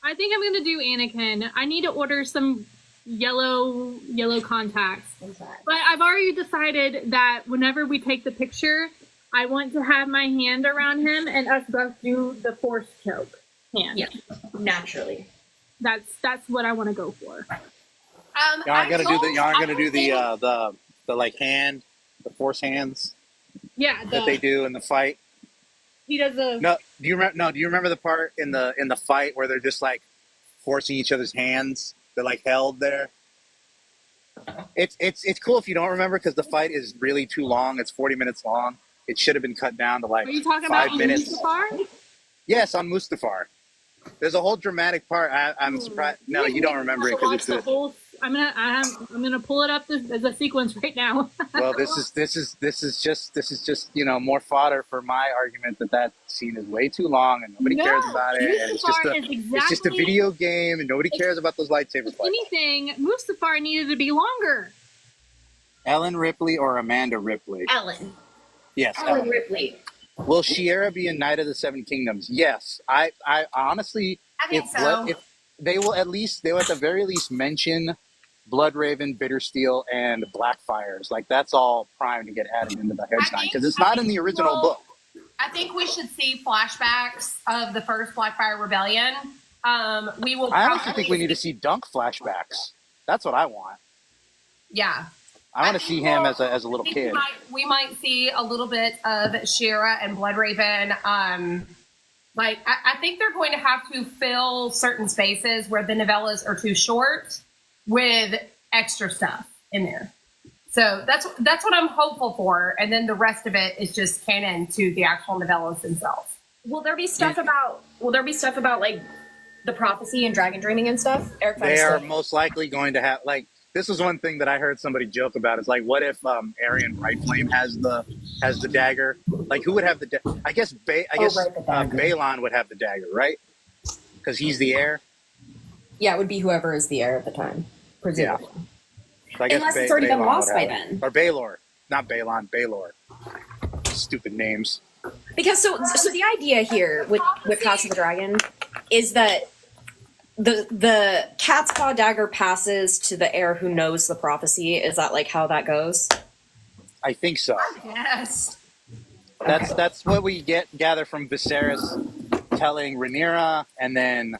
I think I'm going to do Anakin. I need to order some yellow contacts. But I've already decided that whenever we take the picture, I want to have my hand around him and us both do the force choke hand. Yeah, naturally. That's what I want to go for. Y'all aren't gonna do the like hand, the force hands Yeah, that they do in the fight. He does a. No, do you remember? No, do you remember the part in the fight where they're just like forcing each other's hands? They're like held there. It's cool if you don't remember because the fight is really too long. It's 40 minutes long. It should have been cut down to like Are you talking 5 about minutes. Mustafar? Yes, on Mustafar. There's a whole dramatic part. I'm surprised. No, you don't remember it because it's the whole. I'm gonna pull it up as a sequence right now. well. This is just more fodder for my argument that scene is way too long and nobody cares about it. And it's just a video game and nobody cares about those lightsaber If fights. anything, Mustafar needed to be longer. Ellen Ripley or Amanda Ripley? Ellen. Yes, Ellen Ripley. Will Shiera be a Knight of the Seven Kingdoms? Yes. I honestly, I think so. if they will at the very least mention Bloodraven, Bittersteel, and Blackfires. Like that's all primed to get added into the headline because it's not in the original book. I think we should see flashbacks of the first Blackfire Rebellion. We will. I honestly think we need to see Dunk flashbacks. That's what I want. Yeah. I want to see him as a little kid. We might see a little bit of Shira and Bloodraven. I think they're going to have to fill certain spaces where the novellas are too short with extra stuff in there. So that's what I'm hopeful for. And then the rest of it is just canon to the actual novellas themselves. Will there be stuff about like the prophecy and dragon dreaming and stuff? Eric, They are most likely going to have like. This is one thing that I heard somebody joke about. Is like, what if Aryan Brightflame has the dagger? Like, who would have the dagger? I guess Balon would have the dagger, right? Because he's the heir. Yeah, it would be whoever is the heir at the time, presumably. Yeah. So I guess Unless it's already been Balon lost would by have then. it. Or Baelor, not Balon, Baelor. Stupid names. Because so the idea here with House of the Dragon is that the cat's paw dagger passes to the heir who knows the prophecy. Is that like how that goes? I think so. Yes. That's what we gather from Viserys telling Rhaenyra, and then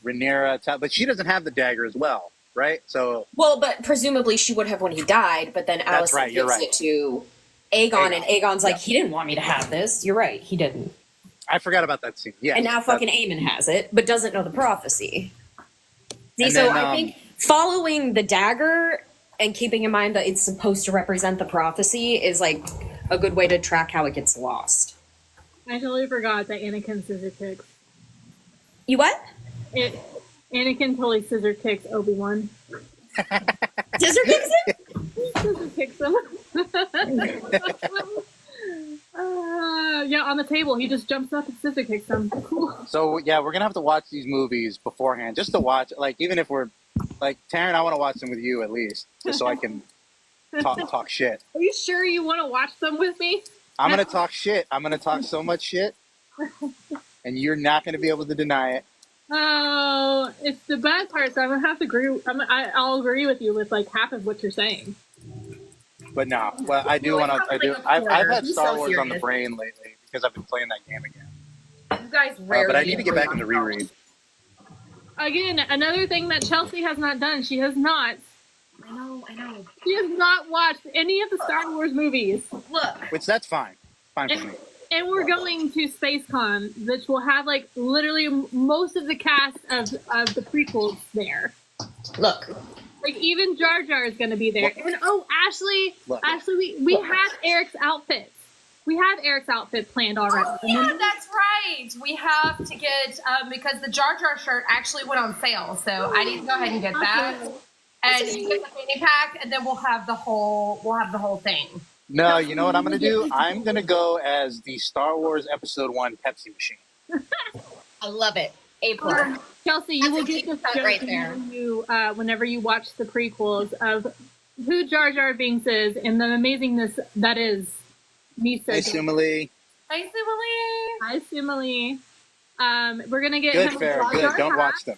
Rhaenyra but she doesn't have the dagger as well, right? So But presumably she would have when he died. But then Alicent gives it to Aegon, and Aegon's like, he didn't want me to have this. You're right, he didn't. I forgot about that scene. Yeah, And now fucking Aemon has it, but doesn't know the prophecy. See, And so then, I think following the dagger and keeping in mind that it's supposed to represent the prophecy is like a good way to track how it gets lost. I totally forgot that Anakin scissor kicks. You what? Anakin totally scissor kicks Obi-Wan. Scissor kicks it? Scissor kicks him. Yeah, on the table. He just jumps up and scissor kicks him. Cool. So yeah, we're gonna have to watch these movies beforehand, just to watch. Like even if we're like Taryn, I want to watch them with you at least, just so I can talk shit. Are you sure you want to watch them with me? I'm gonna talk shit. I'm gonna talk so much shit, and you're not gonna be able to deny it. Oh, it's the bad part. So I'm gonna have to agree. I'll agree with you with like half of what you're saying. But no, well, I do want to. I've had Star Wars on the brain lately because I've been playing that game again. You guys rarely. But I need to get back into reread. Again, another thing that Chelsea has not done. She has not. I know. She has not watched any of the Star Wars movies. Look. Which that's fine. Fine for me. And we're going to SpaceCon, which will have like literally most of the cast of the prequels there. Look. Like even Jar Jar is going to be there. And Ashley, we have Eric's outfit. We have Eric's outfit planned already. Oh, yeah, that's right. We have to get because the Jar Jar shirt actually went on sale, so I need to go ahead and get that. And you get the fanny pack, and then we'll have the whole thing. No, you know what I'm gonna do? I'm gonna go as the Star Wars Episode 1 Pepsi machine. I love it. Chelsea, you will get this joke right there. whenever you watch the prequels of who Jar Jar Binks is and the amazingness that is Misa. Hey, Sumali. Hi, Simile. Hi, Simile. We're gonna get Good, him fair, a Jar good. Jar Don't hat, watch them.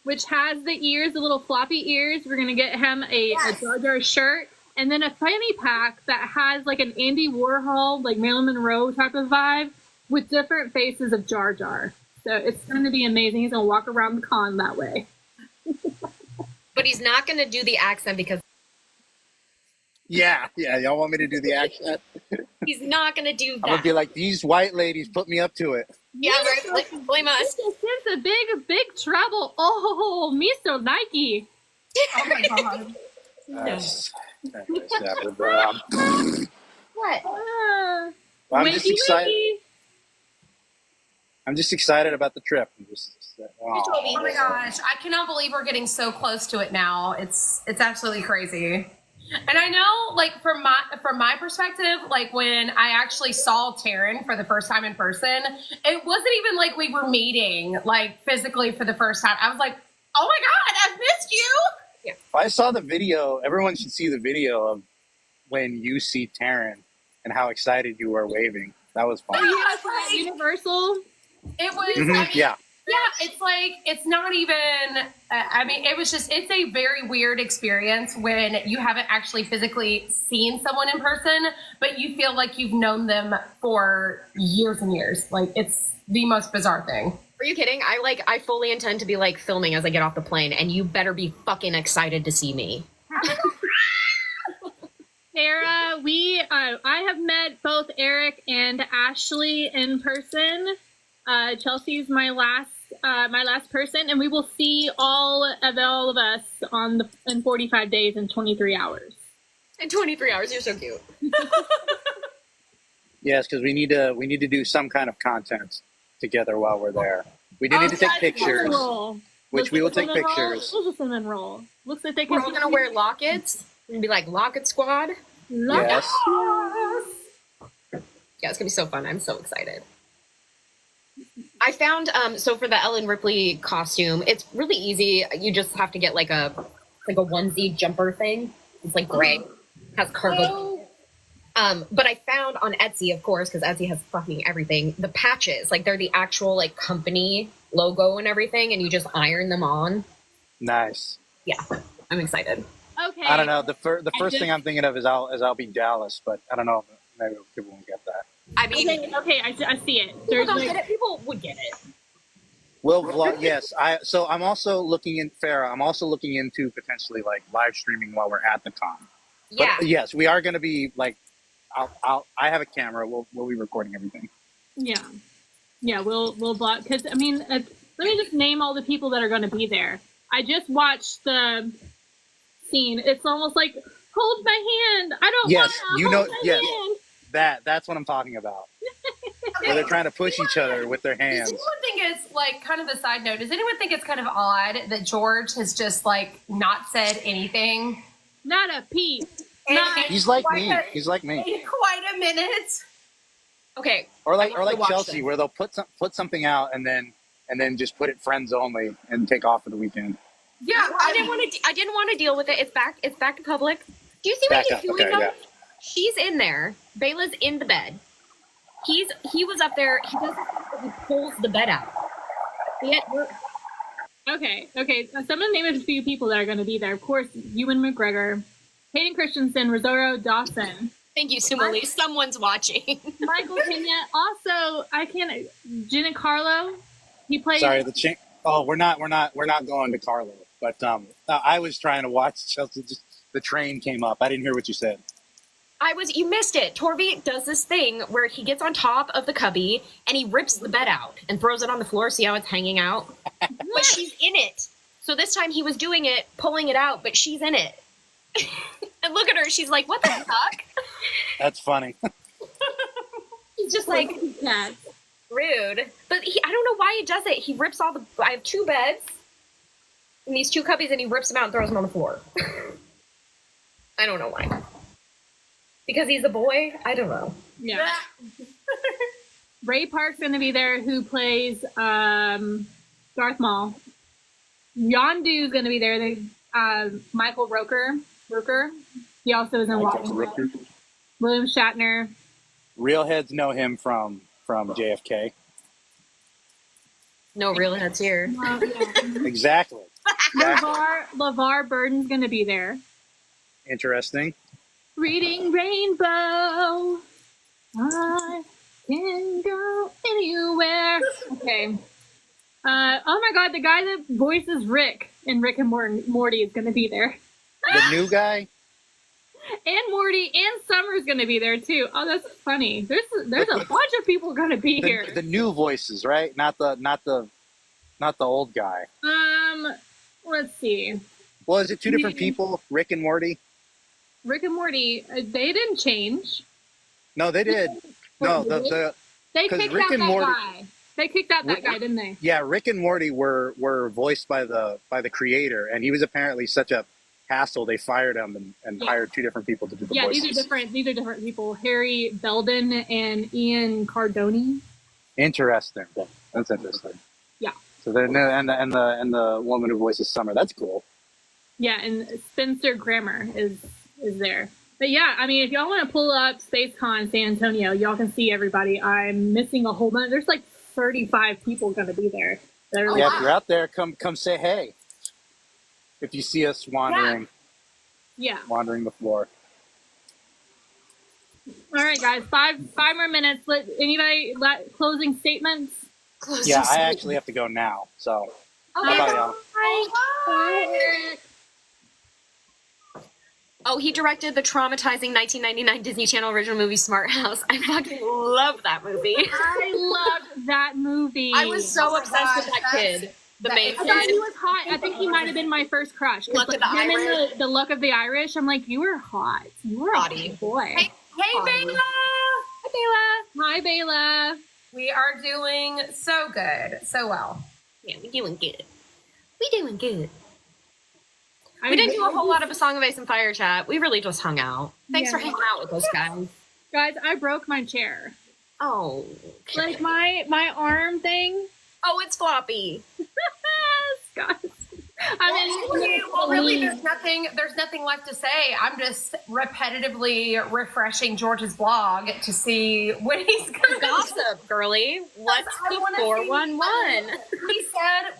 which has the ears, the little floppy ears. We're gonna get him a Jar Jar shirt. And then a fanny pack that has like an Andy Warhol, like Marilyn Monroe type of vibe with different faces of Jar Jar. So it's going to be amazing. He's going to walk around the con that way. But he's not going to do the accent because Yeah, y'all want me to do the accent? He's not gonna do I'm gonna that. be like, these white ladies put me up to it. Yeah, right. Like, blame us. It's a big trouble. Oh, Mr. Nike. Oh my god. Yes. What? I'm just Winky, excited. winky. I'm just excited about the trip. Wow. Oh my gosh, I cannot believe we're getting so close to it now. It's absolutely crazy. And I know, like, from my perspective, like when I actually saw Taryn for the first time in person, it wasn't even like we were meeting like physically for the first time. I was like, oh my god, I've missed you. I saw the video. Everyone should see the video of when you see Taryn and how excited you were waving. That was fun. Yeah, for that Universal. It was, Mhm, I mean, yeah. yeah, it's like, it's not even, I mean, it was just, it's a very weird experience when you haven't actually physically seen someone in person, but you feel like you've known them for years and years. Like, it's the most bizarre thing. Are you kidding? I fully intend to be like filming as I get off the plane, and you better be fucking excited to see me. Sarah, I have met both Eric and Ashley in person. Chelsea's my last person, and we will see all of us in 45 days and 23 hours. In 23 hours, you're so cute. Yes, because we need to do some kind of content together while we're there. We do need to take pictures, which we will take pictures. What's a cinnamon roll? Looks like they We're can. all gonna wear lockets. We're gonna be like Locket Squad. Yes. Yeah, it's gonna be so fun. I'm so excited. I found so for the Ellen Ripley costume, it's really easy. You just have to get like a onesie jumper thing. It's like gray, has cargo. But I found on Etsy, of course, because Etsy has fucking everything. The patches, like they're the actual like company logo and everything, and you just iron them on. Nice. Yeah, I'm excited. Okay. I don't know. The first thing I'm thinking of is I'll be Dallas, but I don't know. Maybe people won't get that. I mean, Okay, I see it. people There's don't like, get it. People would get it. We'll vlog. Yes. So I'm also looking in Farrah. I'm also looking into potentially like live streaming while we're at the con. Yeah. But yes, we are going to be like. I have a camera. We'll be recording everything. yeah, we'll vlog because I mean, let me just name all the people that are going to be there. I just watched the scene. It's almost like hold my hand. I don't Yes, want to you know. hold my Yes, hand. that's what I'm talking about. Where they're trying to push each other with their hands. Does anyone think it's like kind of a side note? Does anyone think it's kind of odd that George has just like not said anything? Not a peep. And He's like quite me. a- He's like me. in quite a minute. Okay. Or I have to like watch Chelsea, them. where they'll put something out and then just put it friends only and take off for the weekend. Yeah, I didn't want to deal with it. It's back to public. Do you see what Back he's up. doing? Okay, though? yeah. She's in there. Bela's in the bed. He was up there. He pulls the bed out. Okay. So I'm gonna name a few people that are going to be there. Of course, Ewan McGregor, Hayden Christensen, Rosario Dawson, Thank you, Sumali. Someone's watching. Michael Pena. Also, Giancarlo. He plays. Sorry, we're not going to Carlo. But I was trying to watch Chelsea. Just the train came up. I didn't hear what you said. You missed it. Torvi does this thing where he gets on top of the cubby and he rips the bed out and throws it on the floor. See how it's hanging out? But she's in it. So this time he was doing it, pulling it out, but she's in it. And look at her. She's like, what the fuck? That's funny. He's just like, Cats. rude. But I don't know why he does it. He rips I have two beds and these two cubbies and he rips them out and throws them on the floor. I don't know why. Because he's a boy? I don't know. Yeah. Ray Park's going to be there, who plays Darth Maul. Yondu's going to be there. Michael Rooker. He also is in Walking. William Shatner. Real heads know him from JFK. No real heads here. Exactly. LeVar Burton's going to be there. Interesting. Reading Rainbow. I can go anywhere. Okay. Oh my God, the guy that voices Rick in Rick and Morty is going to be there. The new guy. and Morty and Summer's gonna be there too. Oh, that's funny. There's a bunch of people gonna be here. The new voices, right? Not the old guy. Let's see. Well, is it two different people? Rick and Morty? Rick and Morty, they didn't change. No, they did. No, They kicked Rick out and that Morty- guy. They kicked out that guy, didn't they? yeah, Rick and Morty were voiced by the creator, and he was apparently such a hassle. They fired him and hired two different people to do the voices. These are different people. Harry Belden and Ian Cardoni. Interesting. That's interesting. Yeah. So they're and the woman who voices Summer. That's cool. Yeah, and Spencer Grammer is there. But yeah, I mean, if y'all want to pull up SpaceCon San Antonio, y'all can see everybody. I'm missing a whole bunch. There's like 35 people going to be there. Yeah, if you're out there, come say hey. If you see us wandering, wandering the floor. All right, guys, five more minutes. Anybody closing statements? Yeah, I actually have to go now. So, Okay. bye, y'all. Bye, Eric. Oh, he directed the traumatizing 1999 Disney Channel original movie Smart House. I fucking love that movie. I loved that movie. I was so obsessed with that kid. The main I thought he kid. was hot. I think he might have been my first crush. Luck of the him Irish. and the Luck of the Irish. I'm like, you were hot. You were Hottie. a hot boy. Hey, Bella! Hi, Bella. Hi, Bella. We are doing so good, so well. Yeah, we doing good. We doing good. I We didn't do a whole lot of a Song of Ice and Fire chat. We really just hung out. Thanks for Yeah. hanging out with us, guys. Guys, I broke my chair. Oh. Like my arm thing. Oh, it's floppy. Guys. I mean, Well, really, there's nothing left to say. I'm just repetitively refreshing George's blog to see when he's going to Gossip, girlie. What's I the wanna see- 411?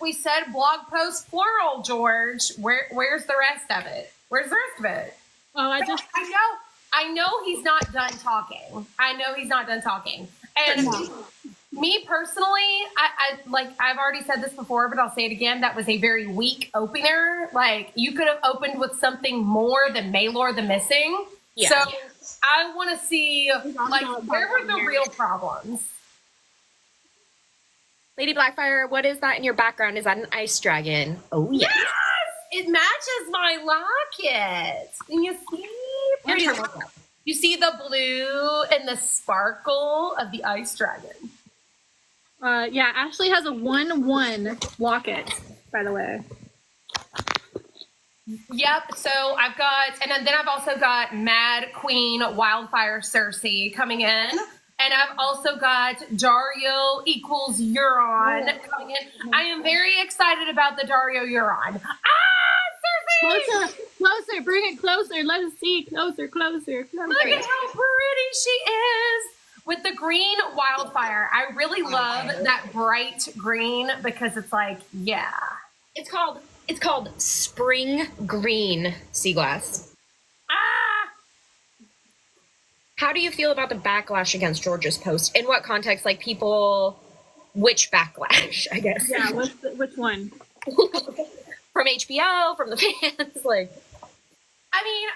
We said blog post plural, George. Where's the rest of it? Where's the rest of it? oh, I know he's not done talking. And me personally, I've already said this before, but I'll say it again. That was a very weak opener. Like, you could have opened with something more than Maelor the Missing. Yeah. So I want to see, like, where were the real problems? Lady Blackfire, what is that in your background? Is that an ice dragon? Oh, yeah. Yes! It matches my locket. And you see? Pretty You see the blue and the sparkle of the ice dragon. yeah, Ashley has a 1-1 locket, by the way. Yep. So I've got, and then I've also got Mad Queen Wildfire Cersei coming in. And I've also got Dario equals Euron coming in. I am very excited about the Dario Euron. Cersei! Closer, bring it closer. Let us see. Closer. Look at how pretty she is with the green wildfire. I really love that bright green because it's like, yeah. It's called spring green sea glass. Ah! How do you feel about the backlash against George's post? In what context? Like people, which backlash, I guess. Yeah, which one? From HBO, from the fans, like. I mean,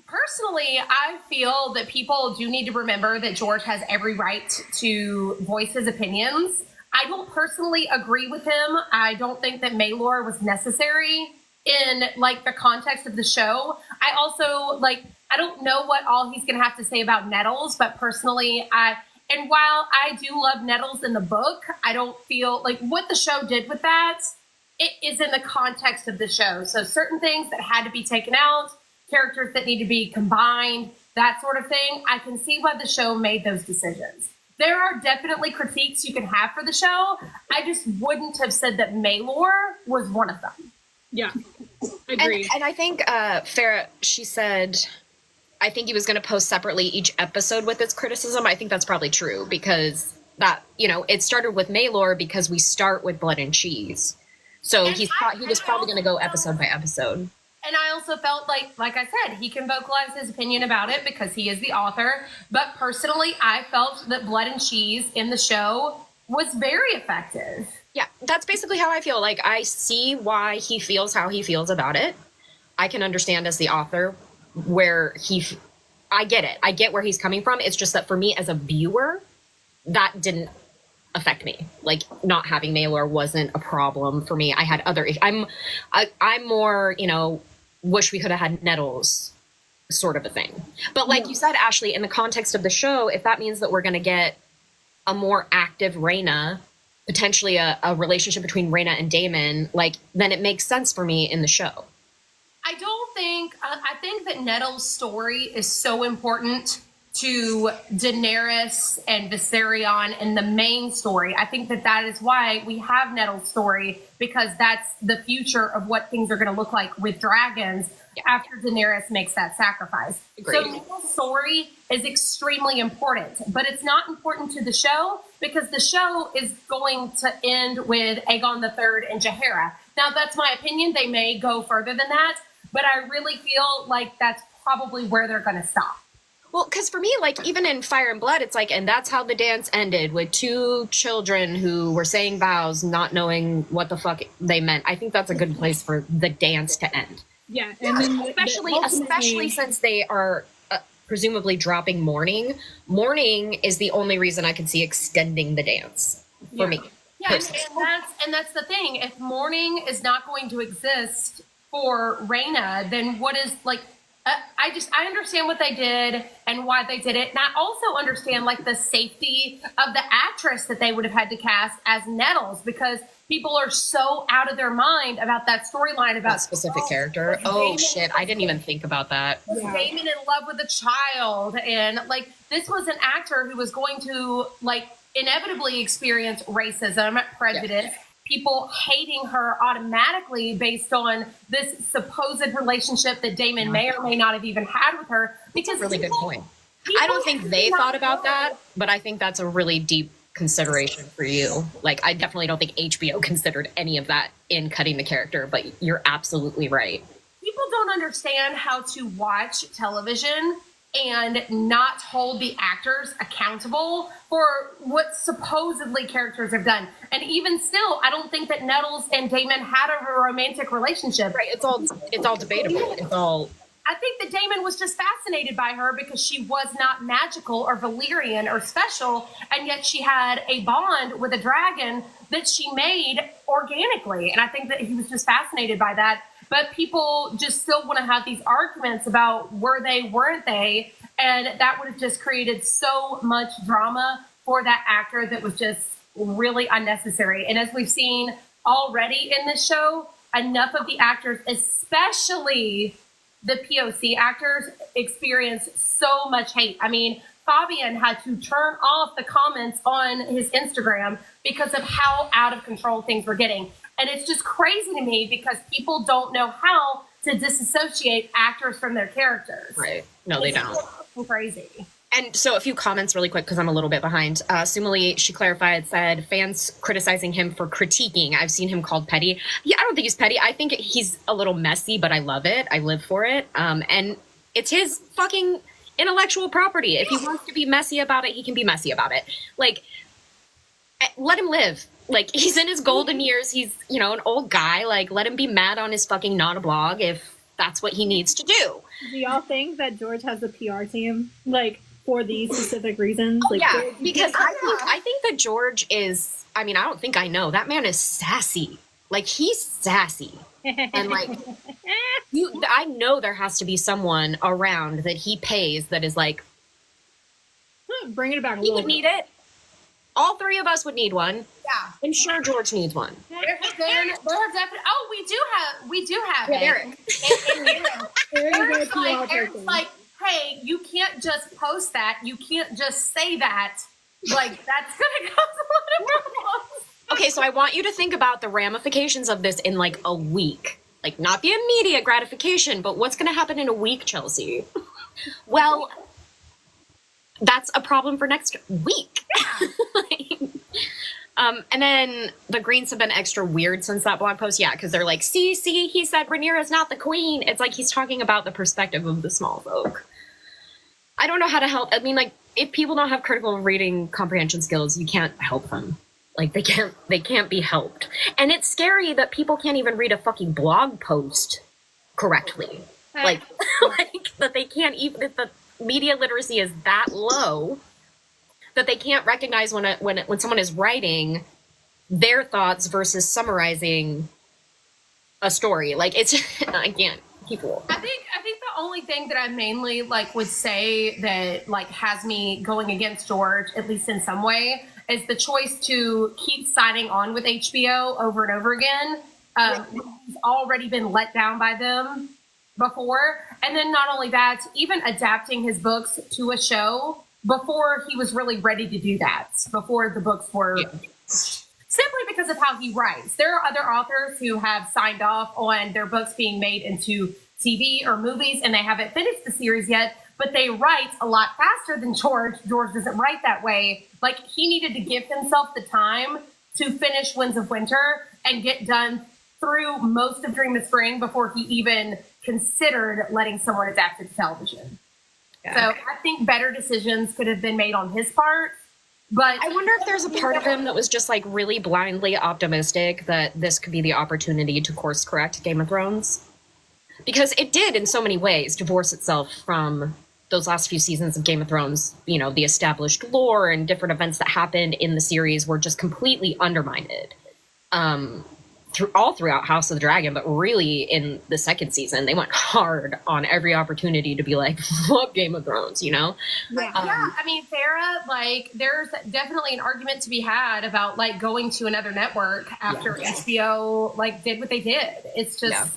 personally, I feel that people do need to remember that George has every right to voice his opinions. I don't personally agree with him. I don't think that Maelor was necessary in, like, the context of the show. I also, like, I don't know what all he's going to have to say about Nettles, but personally, and while I do love Nettles in the book, I don't feel like what the show did with that, it is in the context of the show. So certain things that had to be taken out, characters that need to be combined, that sort of thing, I can see why the show made those decisions. There are definitely critiques you can have for the show. I just wouldn't have said that Maelor was one of them. Yeah, agreed. And I think Farrah, she said, I think he was going to post separately each episode with its criticism. I think that's probably true because that, it started with Maelor because we start with Blood and Cheese. So he was probably going to go episode by episode. And I also felt like I said, he can vocalize his opinion about it because he is the author. But personally, I felt that Blood and Cheese in the show was very effective. Yeah, that's basically how I feel. Like, I see why he feels how he feels about it. I can understand as the author where I get it. I get where he's coming from. It's just that for me as a viewer, that didn't affect me. Like, not having Maelor wasn't a problem for me. I had other I'm more, you know, wish we could have had Nettles sort of a thing. But like you said, Ashley, in the context of the show, if that means that we're going to get a more active Rhaena, potentially a relationship between Rhaena and Daemon, like, then it makes sense for me in the show. I don't think, I think that Nettle's story is so important to Daenerys and Viserion and the main story. I think that that is why we have Nettle's story, because that's the future of what things are going to look like with dragons after Daenerys makes that sacrifice. Agreed. So Nettle's story is extremely important, but it's not important to the show because the show is going to end with Aegon III and Jaehaera. Now, that's my opinion. They may go further than that, but I really feel like that's probably where they're going to stop. Well, because for me, like, even in Fire and Blood, it's like, and that's how the dance ended, with two children who were saying vows, not knowing what the fuck they meant. I think that's a good place for the dance to end. Yeah, and then Especially since they are presumably dropping mourning. Mourning is the only reason I can see extending the dance for me. Yeah, and that's the thing. If mourning is not going to exist for Rhaena, then what is, like, I understand what they did and why they did it. And I also understand, like, the safety of the actress that they would have had to cast as Nettles, because people are so out of their mind about that storyline about that specific character. Oh, shit. I didn't even think about that. Daemon in love with a child. And, like, this was an actor who was going to, like, inevitably experience racism, prejudice, people hating her automatically based on this supposed relationship that Daemon may or may not have even had with her. Because really good point. I don't think they thought about that, but I think that's a really deep consideration for you. Like, I definitely don't think HBO considered any of that in cutting the character, but you're absolutely right. People don't understand how to watch television and not hold the actors accountable for what supposedly characters have done. And even still, I don't think that Nettles and Daemon had a romantic relationship. Right, it's all debatable. It's all... I think that Daemon was just fascinated by her because she was not magical or Valyrian or special, and yet she had a bond with a dragon that she made organically. And I think that he was just fascinated by that. But people just still want to have these arguments about were they, weren't they? And that would have just created so much drama for that actor that was just really unnecessary. And as we've seen already in this show, enough of the actors, especially the POC actors, experience so much hate. I mean, Fabian had to turn off the comments on his Instagram because of how out of control things were getting. And it's just crazy to me because people don't know how to disassociate actors from their characters. Right. No, they don't. It's crazy. And so a few comments really quick because I'm a little bit behind. Sumali, she clarified, said, fans criticizing him for critiquing. I've seen him called petty. Yeah, I don't think he's petty. I think he's a little messy, but I love it. I live for it. And it's his fucking intellectual property. If he wants to be messy about it, he can be messy about it. Like, let him live. Like, he's in his golden years. He's, you know, an old guy. Like, let him be mad on his fucking NotaBlog if that's what he needs to do. Do y'all think that George has a PR team, like, for these specific reasons? Oh, like, yeah, because I think that George is, I mean, I don't think I know. That man is sassy. Like, he's sassy. And, like, I know there has to be someone around that he pays that is like, bring it back a he little would need it. All three of us would need one. Yeah. I'm sure George needs one. There have definitely. Oh, we do have it. Eric. Eric's like, hey, you can't just post that. You can't just say that. Like, that's gonna cause a lot of problems. Okay, so I want you to think about the ramifications of this in like a week. Like, not the immediate gratification, but what's gonna happen in a week, Chelsea? Well, that's a problem for next week. And then the Greens have been extra weird since that blog post. Yeah, because they're like, see, he said Rhaenyra's not the queen. It's like he's talking about the perspective of the small folk. I don't know how to help. I mean, like, if people don't have critical reading comprehension skills, you can't help them. Like, they can't be helped. And it's scary that people can't even read a fucking blog post correctly. Like that they can't even, that the media literacy is that low that they can't recognize when someone is writing their thoughts versus summarizing a story. Like, it's, I can't keep it. I think the only thing that I mainly like would say that like has me going against George, at least in some way, is the choice to keep signing on with HBO over and over again. He's already been let down by them before. And then not only that, even adapting his books to a show before he was really ready to do that, before the books were simply because of how he writes. There are other authors who have signed off on their books being made into TV or movies, and they haven't finished the series yet, but they write a lot faster than George. George doesn't write that way. Like, he needed to give himself the time to finish Winds of Winter and get done through most of Dream of Spring before he even considered letting someone adapt it to television. Yeah. So I think better decisions could have been made on his part. But I wonder if there's a part of him that was just like really blindly optimistic that this could be the opportunity to course correct Game of Thrones. Because it did, in so many ways, divorce itself from those last few seasons of Game of Thrones. You know, the established lore and different events that happened in the series were just completely undermined. Throughout House of the Dragon, but really in the second season, they went hard on every opportunity to be like, fuck Game of Thrones, you know? Yeah, I mean, Farrah, like, there's definitely an argument to be had about, like, going to another network after HBO, like, did what they did. It's just,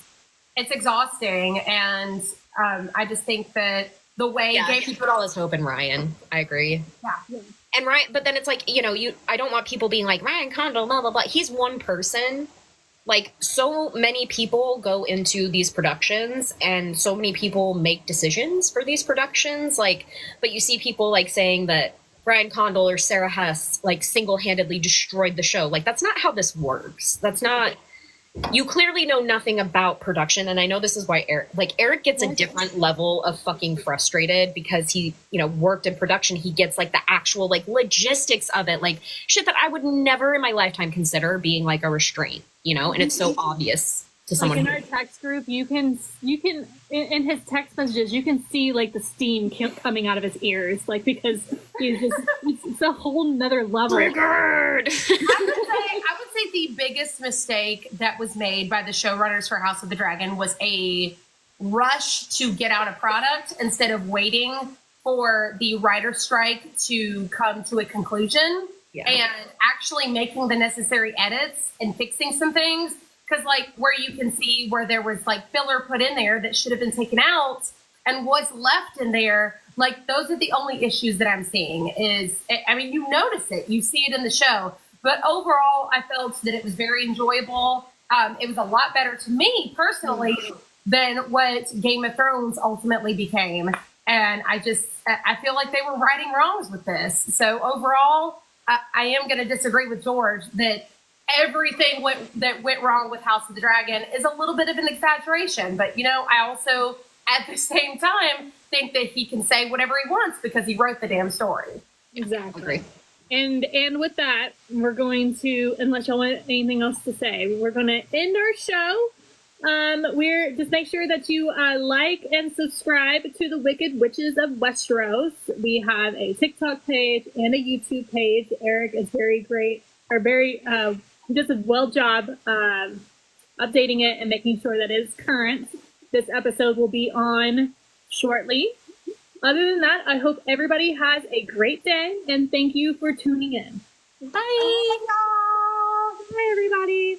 it's exhausting, and I just think that the way he put all his hope in Ryan. I agree. Yeah. And Ryan, but then it's like, you know, I don't want people being like, Ryan Condal, blah, blah, blah. He's one person. Like, so many people go into these productions and so many people make decisions for these productions. Like, but you see people like saying that Ryan Condal or Sarah Hess like single-handedly destroyed the show. Like, that's not how this works. That's not, you clearly know nothing about production. And I know this is why Eric gets a different level of fucking frustrated because he, you know, worked in production. He gets like the actual like logistics of it, like shit that I would never in my lifetime consider being like a restraint, you know, and it's so obvious to someone. Like in our text group, you can in his text messages, you can see like the steam coming out of his ears, like because he's just it's a whole nother level. Triggered. I would say the biggest mistake that was made by the showrunners for House of the Dragon was a rush to get out a product instead of waiting for the writer's strike to come to a conclusion and actually making the necessary edits and fixing some things. Because, like, where you can see where there was, like, filler put in there that should have been taken out and what's left in there, like, those are the only issues that I'm seeing is, I mean, you notice it. You see it in the show. But overall, I felt that it was very enjoyable. It was a lot better to me, personally, than what Game of Thrones ultimately became. And I feel like they were righting wrongs with this. So, overall, I am going to disagree with George that everything that went wrong with House of the Dragon is a little bit of an exaggeration. But, you know, I also, at the same time, think that he can say whatever he wants because he wrote the damn story. Exactly. And with that, we're going to, unless y'all want anything else to say, we're going to end our show. We're just make sure that you like and subscribe to the Wicked Witches of Westeros. We have a TikTok page and a YouTube page. Eric is he does a well job updating it and making sure that it is current. This episode will be on shortly. Other than that, I hope everybody has a great day and thank you for tuning in. Bye. Bye, everybody.